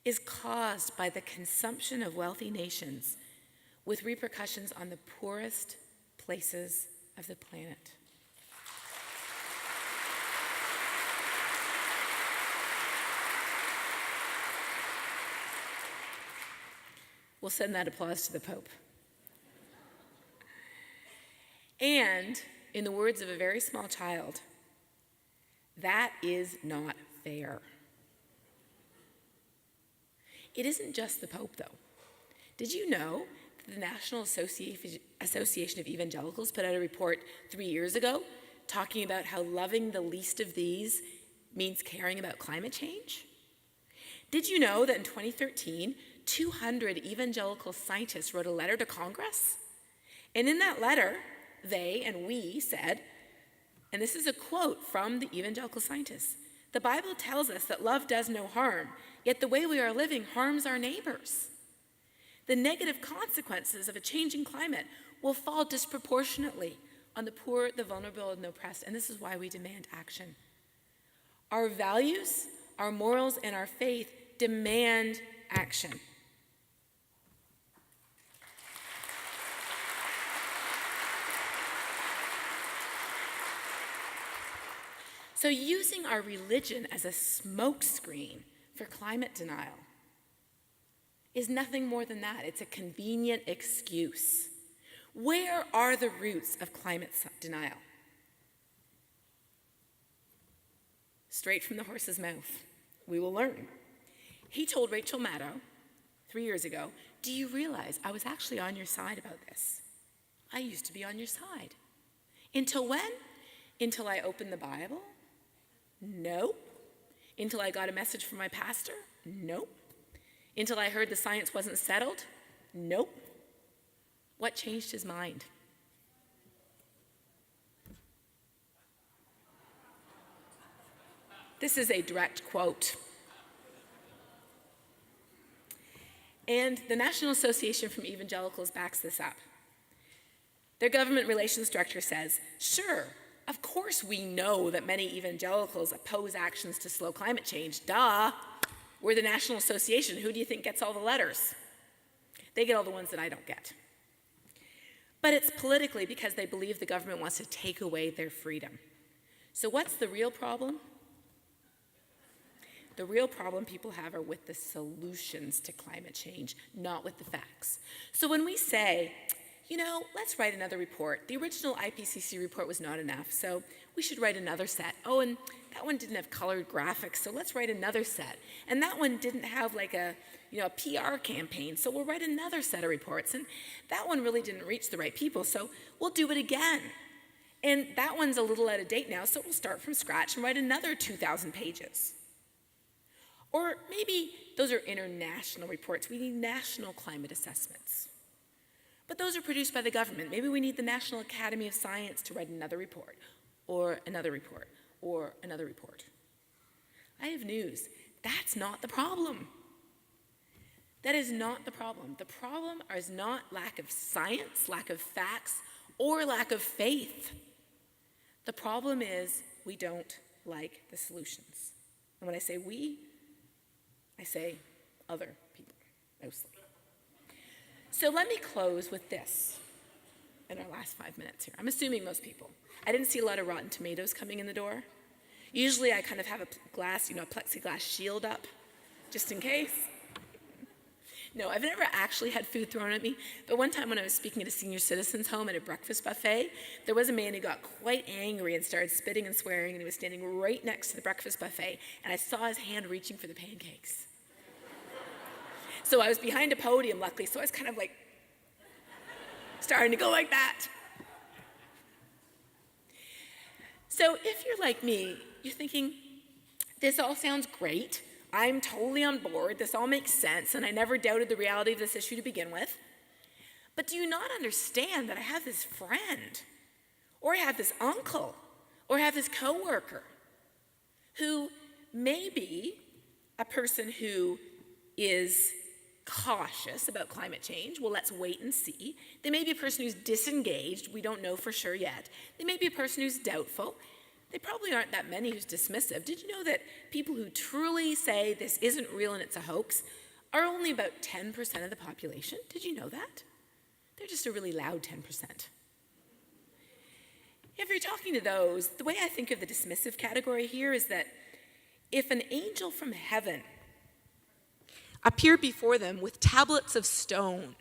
is caused by the consumption of wealthy nations with repercussions on the poorest places of the planet. We'll send that applause to the Pope. And, in the words of a very small child, that is not fair. It isn't just the Pope, though. Did you know that the National Association of Evangelicals put out a report 3 years ago talking about how loving the least of these means caring about climate change? Did you know that in 2013, 200 evangelical scientists wrote a letter to Congress. And in that letter, they and we said, and this is a quote from the evangelical scientists, "The Bible tells us that love does no harm, yet the way we are living harms our neighbors. The negative consequences of a changing climate will fall disproportionately on the poor, the vulnerable, and the oppressed, and this is why we demand action. Our values, our morals, and our faith demand action." So using our religion as a smokescreen for climate denial is nothing more than that. It's a convenient excuse. Where are the roots of climate denial? Straight from the horse's mouth. We will learn. He told Rachel Maddow 3 years ago, "Do you realize I was actually on your side about this? I used to be on your side." Until when? Until I opened the Bible? Nope. Until I got a message from my pastor? Nope. Until I heard the science wasn't settled? Nope. What changed his mind? This is a direct quote. And the National Association for Evangelicals backs this up. Their government relations director says, "Sure, of course we know that many evangelicals oppose actions to slow climate change. Duh. We're the National Association. Who do you think gets all the letters? They get all the ones that I don't get." But it's politically because they believe the government wants to take away their freedom. So what's the real problem? The real problem people have are with the solutions to climate change, not with the facts. So when we say, let's write another report. The original IPCC report was not enough, so we should write another set. Oh, and that one didn't have colored graphics, so let's write another set. And that one didn't have like a PR campaign, so we'll write another set of reports. And that one really didn't reach the right people, so we'll do it again. And that one's a little out of date now, so we'll start from scratch and write another 2,000 pages. Or maybe those are international reports. We need national climate assessments. But those are produced by the government. Maybe we need the National Academy of Science to write another report, or another report, or another report. I have news. That's not the problem. That is not the problem. The problem is not lack of science, lack of facts, or lack of faith. The problem is we don't like the solutions. And when I say we, I say other people, mostly. So let me close with this in our last 5 minutes here. I'm assuming most people. I didn't see a lot of rotten tomatoes coming in the door. Usually I kind of have a glass, a plexiglass shield up, just in case. No, I've never actually had food thrown at me, but one time when I was speaking at a senior citizens home at a breakfast buffet, there was a man who got quite angry and started spitting and swearing, and he was standing right next to the breakfast buffet, and I saw his hand reaching for the pancakes. So I was behind a podium, luckily, so I was kind of like starting to go like that. So if you're like me, you're thinking, this all sounds great. I'm totally on board. This all makes sense, and I never doubted the reality of this issue to begin with. But do you not understand that I have this friend, or I have this uncle, or I have this coworker who may be a person who is cautious about climate change? Well, let's wait and see. They may be a person who's disengaged. We don't know for sure yet. They may be a person who's doubtful. They probably aren't that many who's dismissive. Did you know that people who truly say this isn't real and it's a hoax are only about 10% of the population? Did you know that? They're just a really loud 10%. If you're talking to those, the way I think of the dismissive category here is that if an angel from heaven appeared before them with tablets of stone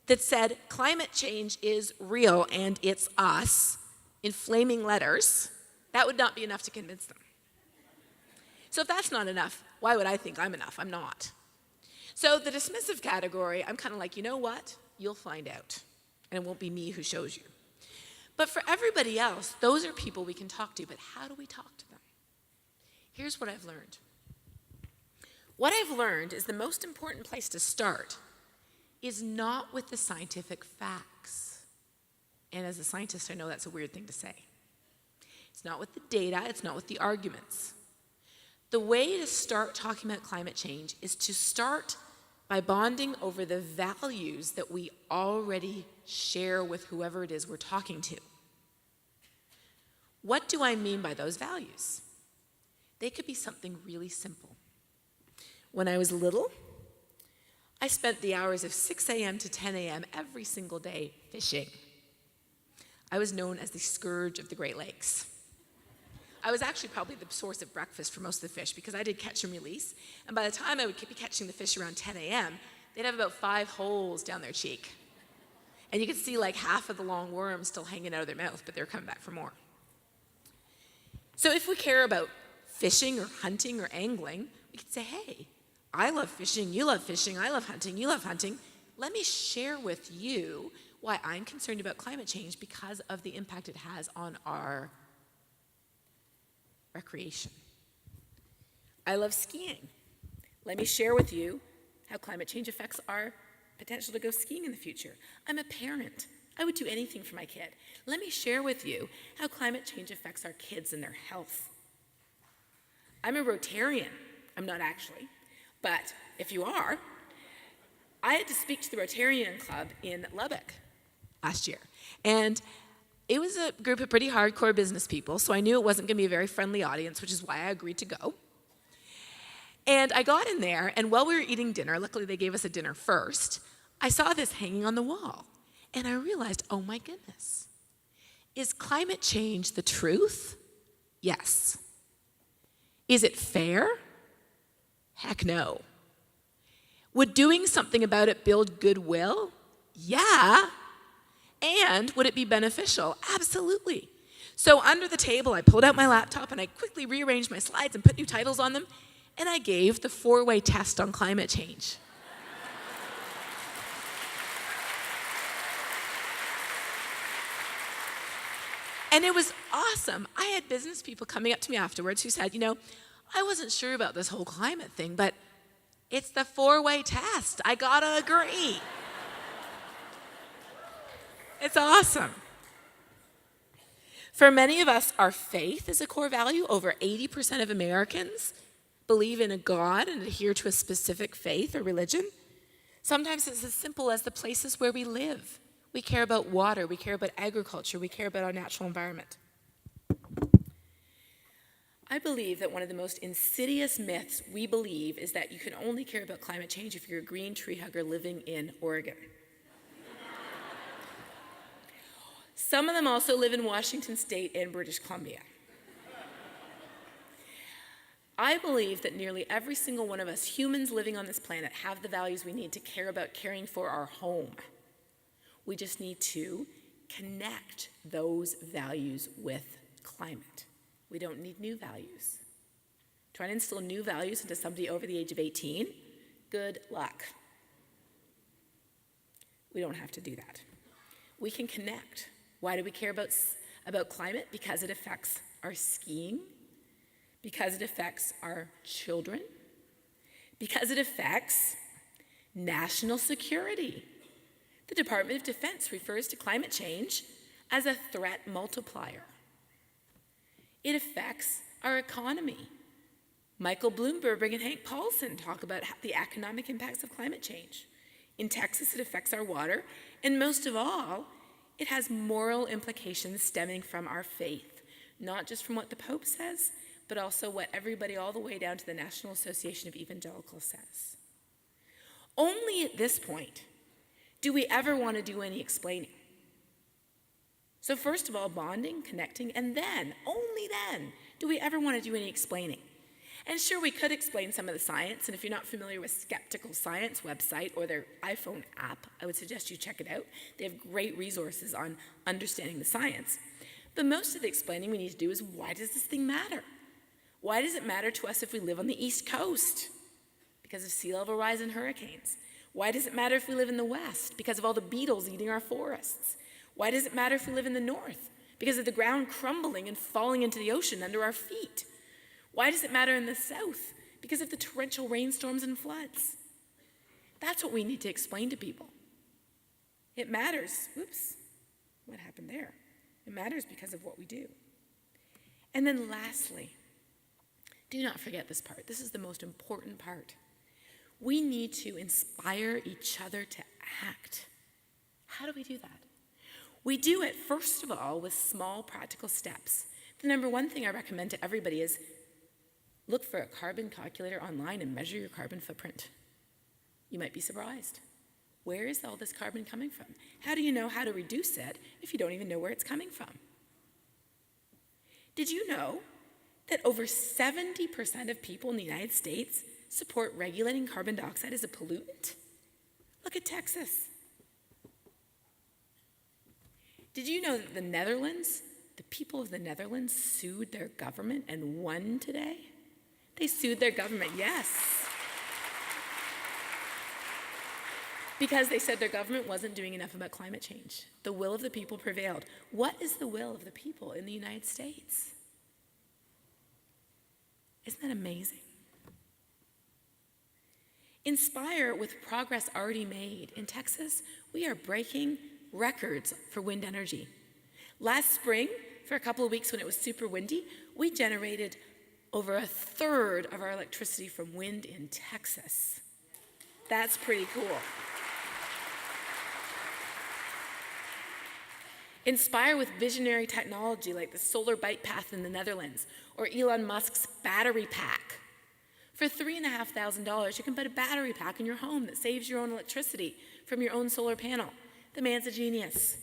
that said, climate change is real and it's us, in flaming letters, that would not be enough to convince them. So if that's not enough, why would I think I'm enough? I'm not. So the dismissive category, I'm kind of like, you know what? You'll find out. And it won't be me who shows you. But for everybody else, those are people we can talk to. But how do we talk to them? Here's what I've learned. What I've learned is the most important place to start is not with the scientific facts. And as a scientist, I know that's a weird thing to say. It's not with the data, it's not with the arguments. The way to start talking about climate change is to start by bonding over the values that we already share with whoever it is we're talking to. What do I mean by those values? They could be something really simple. When I was little, I spent the hours of 6 a.m. to 10 a.m. every single day fishing. I was known as the scourge of the Great Lakes. I was actually probably the source of breakfast for most of the fish because I did catch and release. And by the time I would be catching the fish around 10 a.m., they'd have about 5 holes down their cheek. And you could see like half of the long worms still hanging out of their mouth, but they're coming back for more. So if we care about fishing or hunting or angling, we could say, hey, I love fishing, you love fishing, I love hunting, you love hunting. Let me share with you why I'm concerned about climate change because of the impact it has on our recreation. I love skiing. Let me share with you how climate change affects our potential to go skiing in the future. I'm a parent. I would do anything for my kid. Let me share with you how climate change affects our kids and their health. I'm a Rotarian. I'm not actually, but if you are, I had to speak to the Rotarian Club in Lubbock last year. And it was a group of pretty hardcore business people, so I knew it wasn't going to be a very friendly audience, which is why I agreed to go. And I got in there, and while we were eating dinner, luckily they gave us a dinner first, I saw this hanging on the wall. And I realized, oh my goodness, is climate change the truth? Yes. Is it fair? Heck no. Would doing something about it build goodwill? Yeah. And would it be beneficial? Absolutely. So under the table, I pulled out my laptop and I quickly rearranged my slides and put new titles on them, and I gave the 4-way test on climate change. And it was awesome. I had business people coming up to me afterwards who said, I wasn't sure about this whole climate thing, but it's the 4-way test. I gotta agree. It's awesome. For many of us, our faith is a core value. Over 80% of Americans believe in a God and adhere to a specific faith or religion. Sometimes it's as simple as the places where we live. We care about water, we care about agriculture, we care about our natural environment. I believe that one of the most insidious myths we believe is that you can only care about climate change if you're a green tree hugger living in Oregon. Some of them also live in Washington State and British Columbia. I believe that nearly every single one of us humans living on this planet have the values we need to care about caring for our home. We just need to connect those values with climate. We don't need new values. Trying to instill new values into somebody over the age of 18, good luck. We don't have to do that. We can connect. Why do we care about climate? Because it affects our skiing, because it affects our children, because it affects national security. The Department of Defense refers to climate change as a threat multiplier. It affects our economy. Michael Bloomberg and Hank Paulson talk about the economic impacts of climate change. In Texas, it affects our water, and most of all, it has moral implications stemming from our faith, not just from what the Pope says, but also what everybody all the way down to the National Association of Evangelicals says. Only at this point do we ever want to do any explaining. So first of all, bonding, connecting, and then, only then, do we ever want to do any explaining. And sure, we could explain some of the science, and if you're not familiar with Skeptical Science website or their iPhone app, I would suggest you check it out. They have great resources on understanding the science. But most of the explaining we need to do is, why does this thing matter? Why does it matter to us if we live on the East Coast? Because of sea level rise and hurricanes. Why does it matter if we live in the West? Because of all the beetles eating our forests. Why does it matter if we live in the North? Because of the ground crumbling and falling into the ocean under our feet. Why does it matter in the South? because of the torrential rainstorms and floods. That's what we need to explain to people. It matters. Oops, what happened there? It matters because of what we do. And then lastly, do not forget this part. This is the most important part. We need to inspire each other to act. How do we do that? We do it, first of all, with small practical steps. The number one thing I recommend to everybody is look for a carbon calculator online and measure your carbon footprint. You might be surprised. Where is all this carbon coming from? How do you know how to reduce it if you don't even know where it's coming from? Did you know that over 70% of people in the United States support regulating carbon dioxide as a pollutant? Look at Texas. Did you know that the Netherlands, the people of the Netherlands sued their government and won today? They sued their government, yes. Because they said their government wasn't doing enough about climate change. The will of the people prevailed. What is the will of the people in the United States? Isn't that amazing? Inspire with progress already made. In Texas, we are breaking records for wind energy. Last spring, for a couple of weeks when it was super windy, we generated over a third of our electricity from wind in Texas. That's pretty cool. Inspire with visionary technology like the solar bike path in the Netherlands or Elon Musk's battery pack. For $3,500, you can put a battery pack in your home that saves your own electricity from your own solar panel. The man's a genius.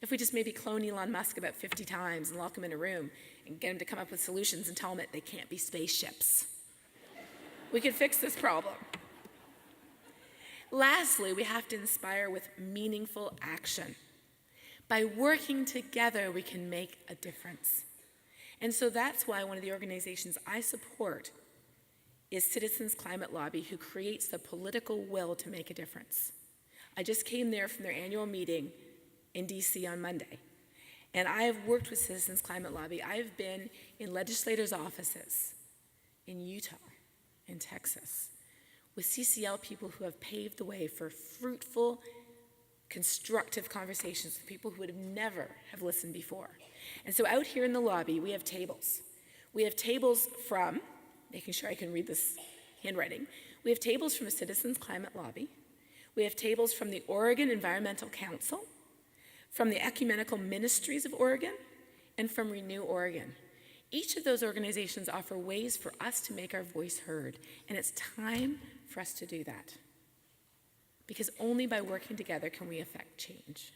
If we just maybe clone Elon Musk about 50 times and lock him in a room and get him to come up with solutions and tell him that they can't be spaceships, we could fix this problem. Lastly, we have to inspire with meaningful action. By working together, we can make a difference. And so that's why one of the organizations I support is Citizens Climate Lobby, who creates the political will to make a difference. I just came there from their annual meeting in DC on Monday. And I have worked with Citizens Climate Lobby. I've been in legislators' offices in Utah, in Texas, with CCL people who have paved the way for fruitful, constructive conversations with people who would have never have listened before. And so out here in the lobby, we have tables. We have tables from, making sure I can read this handwriting, we have tables from a Citizens Climate Lobby. We have tables from the Oregon Environmental Council, from the Ecumenical Ministries of Oregon, and from Renew Oregon. Each of those organizations offer ways for us to make our voice heard, and it's time for us to do that. Because only by working together can we affect change.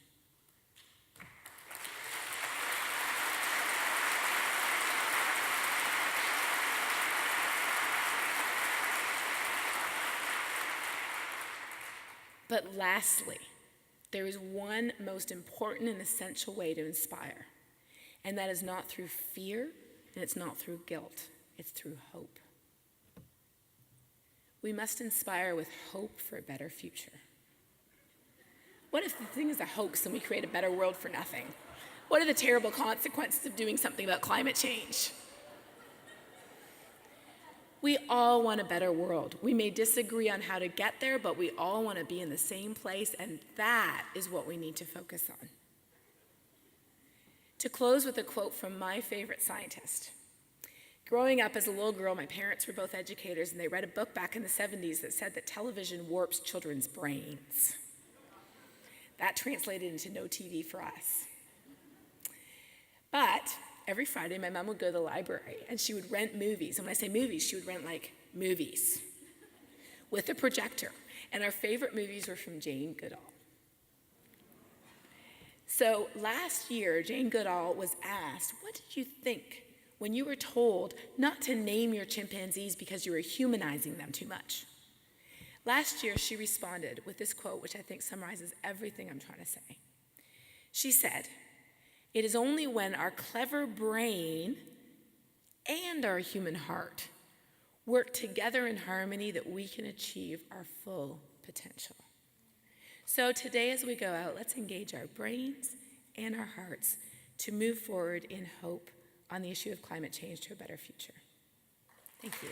But lastly, there is one most important and essential way to inspire, and that is not through fear, and it's not through guilt, it's through hope. We must inspire with hope for a better future. What if the thing is a hoax and we create a better world for nothing? What are the terrible consequences of doing something about climate change? We all want a better world. We may disagree on how to get there, but we all want to be in the same place, and that is what we need to focus on. To close with a quote from my favorite scientist. Growing up as a little girl, my parents were both educators, and they read a book back in the 70s that said that television warps children's brains. That translated into no TV for us. But every Friday, my mom would go to the library, and she would rent movies. And when I say movies, she would rent, movies with a projector. And our favorite movies were from Jane Goodall. So last year, Jane Goodall was asked, what did you think when you were told not to name your chimpanzees because you were humanizing them too much? Last year, she responded with this quote, which I think summarizes everything I'm trying to say. She said, "It is only when our clever brain and our human heart work together in harmony that we can achieve our full potential." So today as we go out, let's engage our brains and our hearts to move forward in hope on the issue of climate change to a better future. Thank you.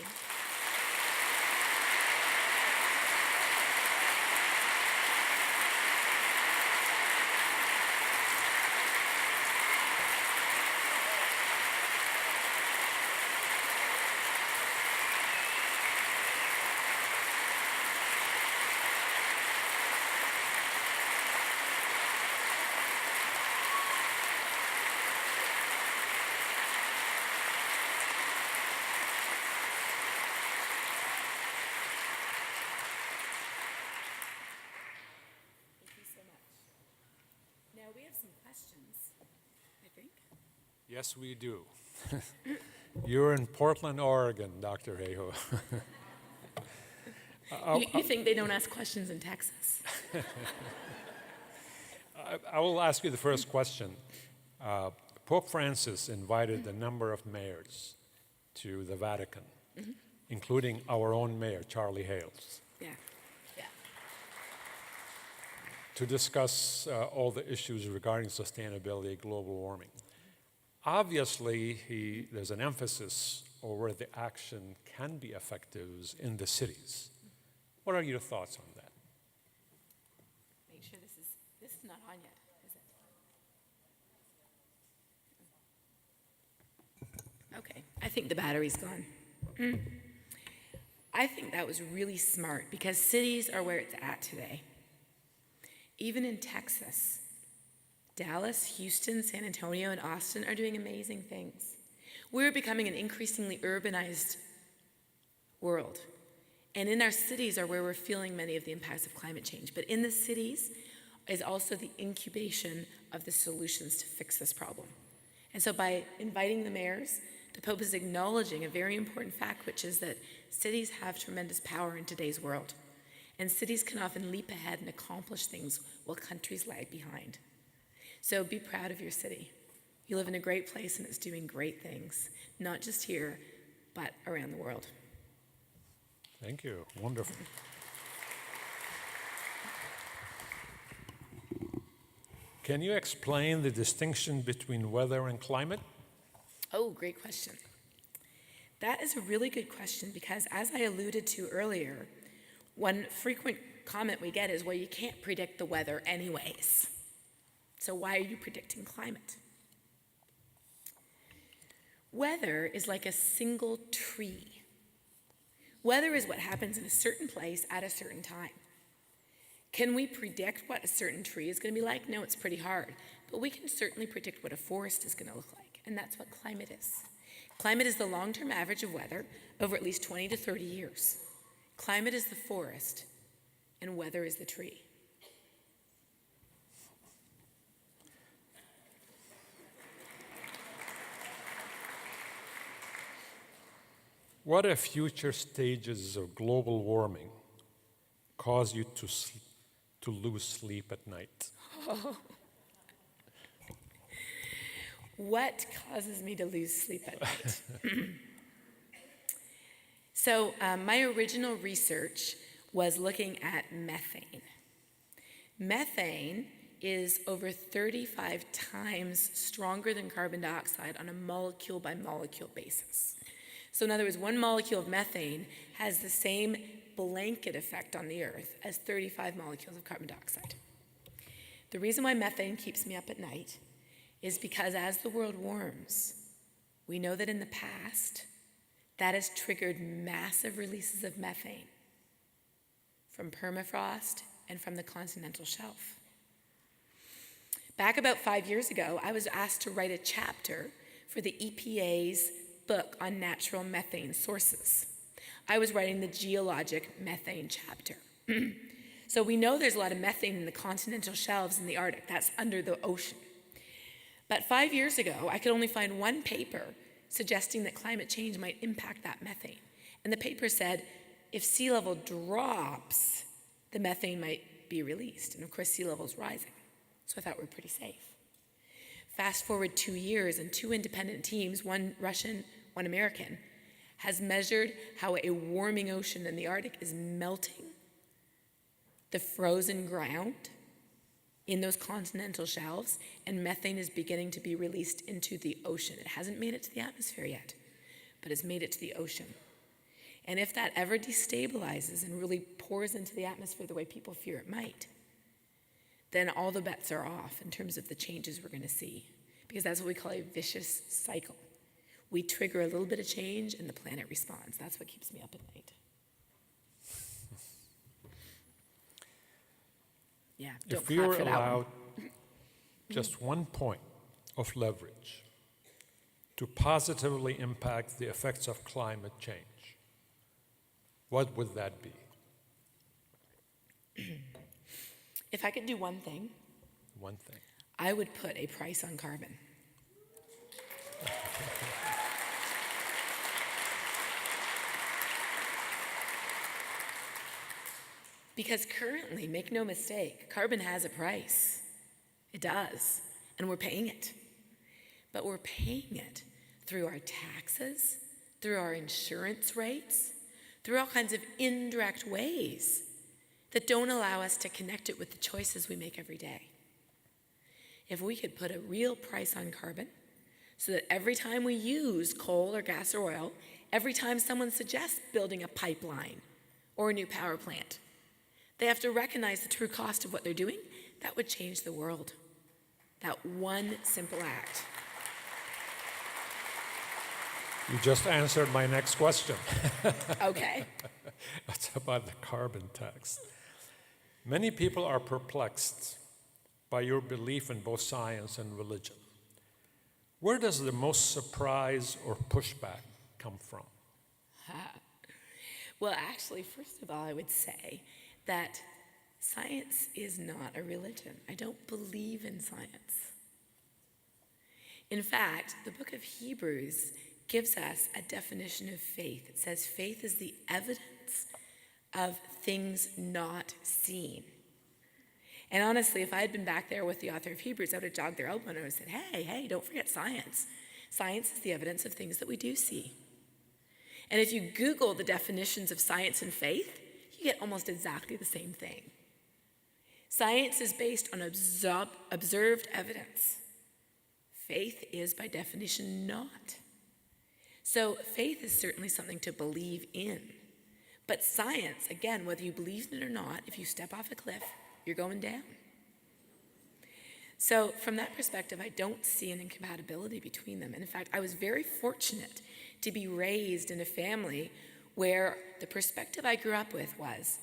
we have some questions, I think. Yes, we do. You're in Portland, Oregon, Dr. Hayhoe. You think they don't ask questions in Texas? I will ask you the first question. Pope Francis invited a number of mayors to the Vatican, including our own mayor, Charlie Hales, Yeah. to discuss all the issues regarding sustainability, global warming. Obviously, there's an emphasis on where the action can be effective in the cities. What are your thoughts on that? Make sure this is not on yet, is it? Okay, I think the battery's gone. I think that was really smart because cities are where it's at today. Even in Texas, Dallas, Houston, San Antonio, and Austin are doing amazing things. We're becoming an increasingly urbanized world. And in our cities are where we're feeling many of the impacts of climate change. But in the cities is also the incubation of the solutions to fix this problem. And so by inviting the mayors, the Pope is acknowledging a very important fact, which is that cities have tremendous power in today's world. And cities can often leap ahead and accomplish things while countries lag behind. So be proud of your city. You live in a great place and it's doing great things, not just here, but around the world. Thank you. Wonderful. Can you explain the distinction between weather and climate? Oh, great question. That is a really good question because, as I alluded to earlier, one frequent comment we get is, well, you can't predict the weather anyways. So why are you predicting climate? Weather is like a single tree. Weather is what happens in a certain place at a certain time. Can we predict what a certain tree is going to be like? No, it's pretty hard. But we can certainly predict what a forest is going to look like, and that's what climate is. Climate is the long-term average of weather over at least 20 to 30 years. Climate is the forest, and weather is the tree. What if future stages of global warming cause you to lose sleep at night? Oh. What causes me to lose sleep at night? So my original research was looking at methane. Methane is over 35 times stronger than carbon dioxide on a molecule by molecule basis. So in other words, one molecule of methane has the same blanket effect on the Earth as 35 molecules of carbon dioxide. The reason why methane keeps me up at night is because as the world warms, we know that in the past, that has triggered massive releases of methane from permafrost and from the continental shelf. Back about 5 years ago, I was asked to write a chapter for the EPA's book on natural methane sources. I was writing the geologic methane chapter. So we know there's a lot of methane in the continental shelves in the Arctic. That's under the ocean. But 5 years ago, I could only find one paper suggesting that climate change might impact that methane. And the paper said, if sea level drops, the methane might be released. And of course, sea level's rising. So I thought we're pretty safe. Fast forward 2 years, and two independent teams, one Russian, one American, has measured how a warming ocean in the Arctic is melting the frozen ground in those continental shelves, and methane is beginning to be released into the ocean. It hasn't made it to the atmosphere yet, but it's made it to the ocean. And if that ever destabilizes and really pours into the atmosphere the way people fear it might, then all the bets are off in terms of the changes we're going to see, because that's what we call a vicious cycle. We trigger a little bit of change and the planet responds. That's what keeps me up at night. Yeah, don't If we were clap for that allowed one. just 1 point of leverage to positively impact the effects of climate change, what would that be? If I could do one thing, One thing. I would put a price on carbon. Because currently, make no mistake, carbon has a price. It does, and we're paying it. But we're paying it through our taxes, through our insurance rates, through all kinds of indirect ways that don't allow us to connect it with the choices we make every day. If we could put a real price on carbon so that every time we use coal or gas or oil, every time someone suggests building a pipeline or a new power plant, they have to recognize the true cost of what they're doing, that would change the world. That one simple act. You just answered my next question. Okay. It's about the carbon tax. Many people are perplexed by your belief in both science and religion. Where does the most surprise or pushback come from? Well, actually, first of all, I would say that science is not a religion. I don't believe in science. In fact, the book of Hebrews gives us a definition of faith. It says faith is the evidence of things not seen. And honestly, if I had been back there with the author of Hebrews, I would have jogged their elbow and I would have said, hey, don't forget science. Science is the evidence of things that we do see. And if you Google the definitions of science and faith, you get almost exactly the same thing. Science is based on observed evidence. Faith is, by definition, not. So faith is certainly something to believe in. But science, again, whether you believe in it or not, if you step off a cliff, you're going down. So from that perspective, I don't see an incompatibility between them. And in fact, I was very fortunate to be raised in a family where the perspective I grew up with was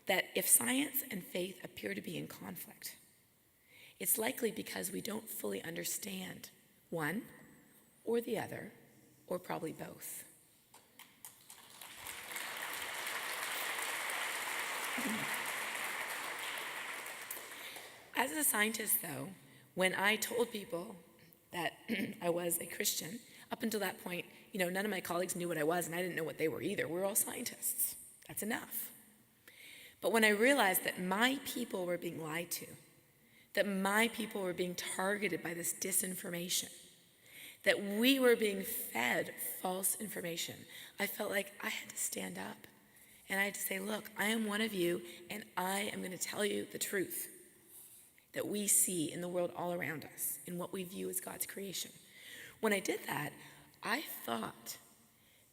that if science and faith appear to be in conflict, it's likely because we don't fully understand one or the other, or probably both. As a scientist, though, when I told people that I was a Christian, up until that point, none of my colleagues knew what I was, and I didn't know what they were either. We're all scientists. That's enough. But when I realized that my people were being lied to, that my people were being targeted by this disinformation, that we were being fed false information, I felt like I had to stand up. And I had to say, look, I am one of you, and I am going to tell you the truth that we see in the world all around us, in what we view as God's creation. When I did that, I thought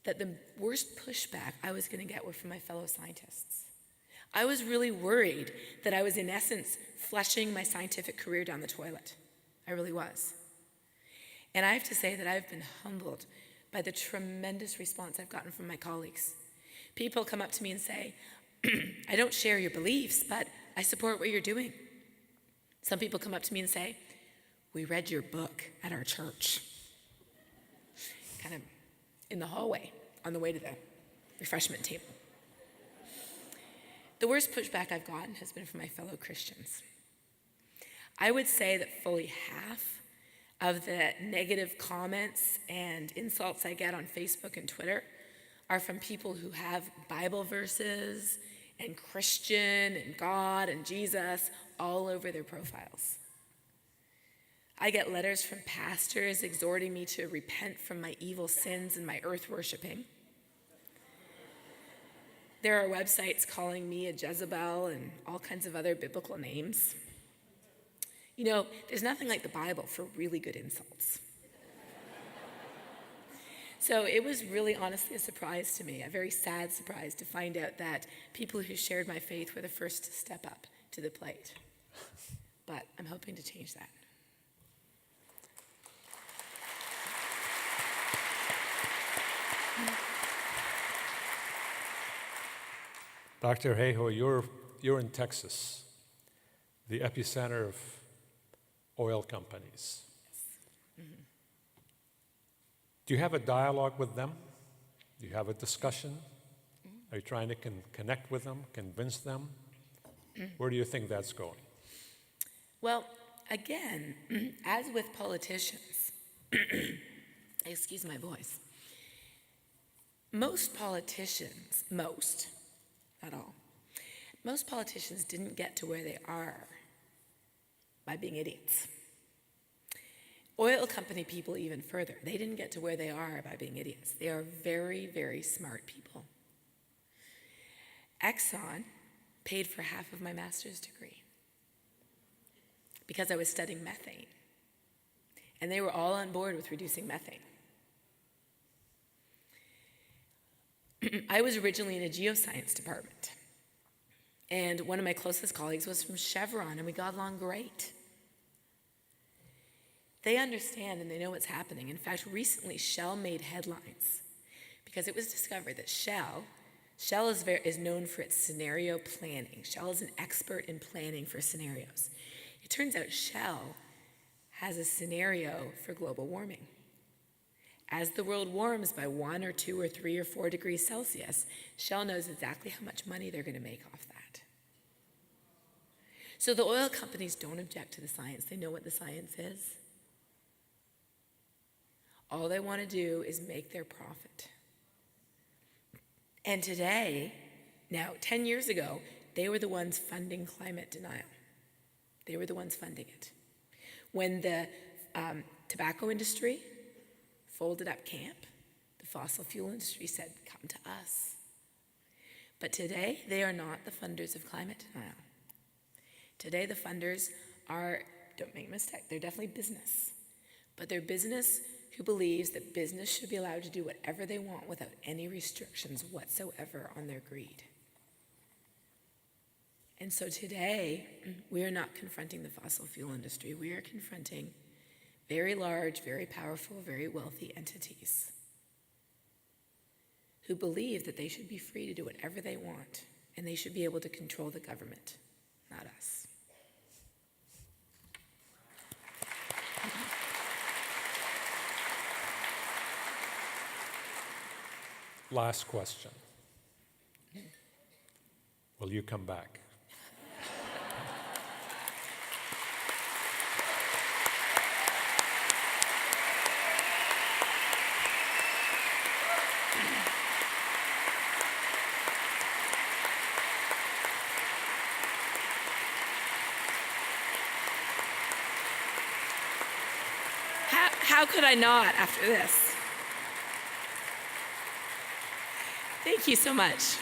that the worst pushback I was going to get were from my fellow scientists. I was really worried that I was, in essence, flushing my scientific career down the toilet. I really was. And I have to say that I've been humbled by the tremendous response I've gotten from my colleagues. People come up to me and say, I don't share your beliefs, but I support what you're doing. Some people come up to me and say, we read your book at our church. Kind of in the hallway on the way to the refreshment table. The worst pushback I've gotten has been from my fellow Christians. I would say that fully half of the negative comments and insults I get on Facebook and Twitter are from people who have Bible verses and Christian and God and Jesus all over their profiles. I get letters from pastors exhorting me to repent from my evil sins and my earth worshiping. There are websites calling me a Jezebel and all kinds of other biblical names. There's nothing like the Bible for really good insults. So it was really honestly a surprise to me, a very sad surprise to find out that people who shared my faith were the first to step up to the plate. But I'm hoping to change that. Dr. Hayhoe, you're in Texas, the epicenter of oil companies. Yes. Mm-hmm. Do you have a dialogue with them? Do you have a discussion? Mm-hmm. Are you trying to connect with them, convince them? Mm-hmm. Where do you think that's going? Well, again, as with politicians, excuse my voice, most politicians, not all, most politicians didn't get to where they are by being idiots. Oil company people even further. They didn't get to where they are by being idiots. They are very, very smart people. Exxon paid for half of my master's degree because I was studying methane. And they were all on board with reducing methane. I was originally in a geoscience department. And one of my closest colleagues was from Chevron, and we got along great. They understand and they know what's happening. In fact, recently Shell made headlines because it was discovered that Shell is known for its scenario planning. Shell is an expert in planning for scenarios. It turns out Shell has a scenario for global warming. As the world warms by 1 or 2 or 3 or 4 degrees Celsius, Shell knows exactly how much money they're going to make off that. So the oil companies don't object to the science. They know what the science is. All they want to do is make their profit. And today, now 10 years ago, they were the ones funding climate denial. They were the ones funding it. When the tobacco industry folded up camp, the fossil fuel industry said, come to us. But today, they are not the funders of climate denial. Today, the funders are, don't make a mistake, they're definitely business. But they're business who believes that business should be allowed to do whatever they want without any restrictions whatsoever on their greed. And so today, we are not confronting the fossil fuel industry. We are confronting very large, very powerful, very wealthy entities who believe that they should be free to do whatever they want, and they should be able to control the government, not us. Last question. Will you come back? How could I not after this? Thank you so much.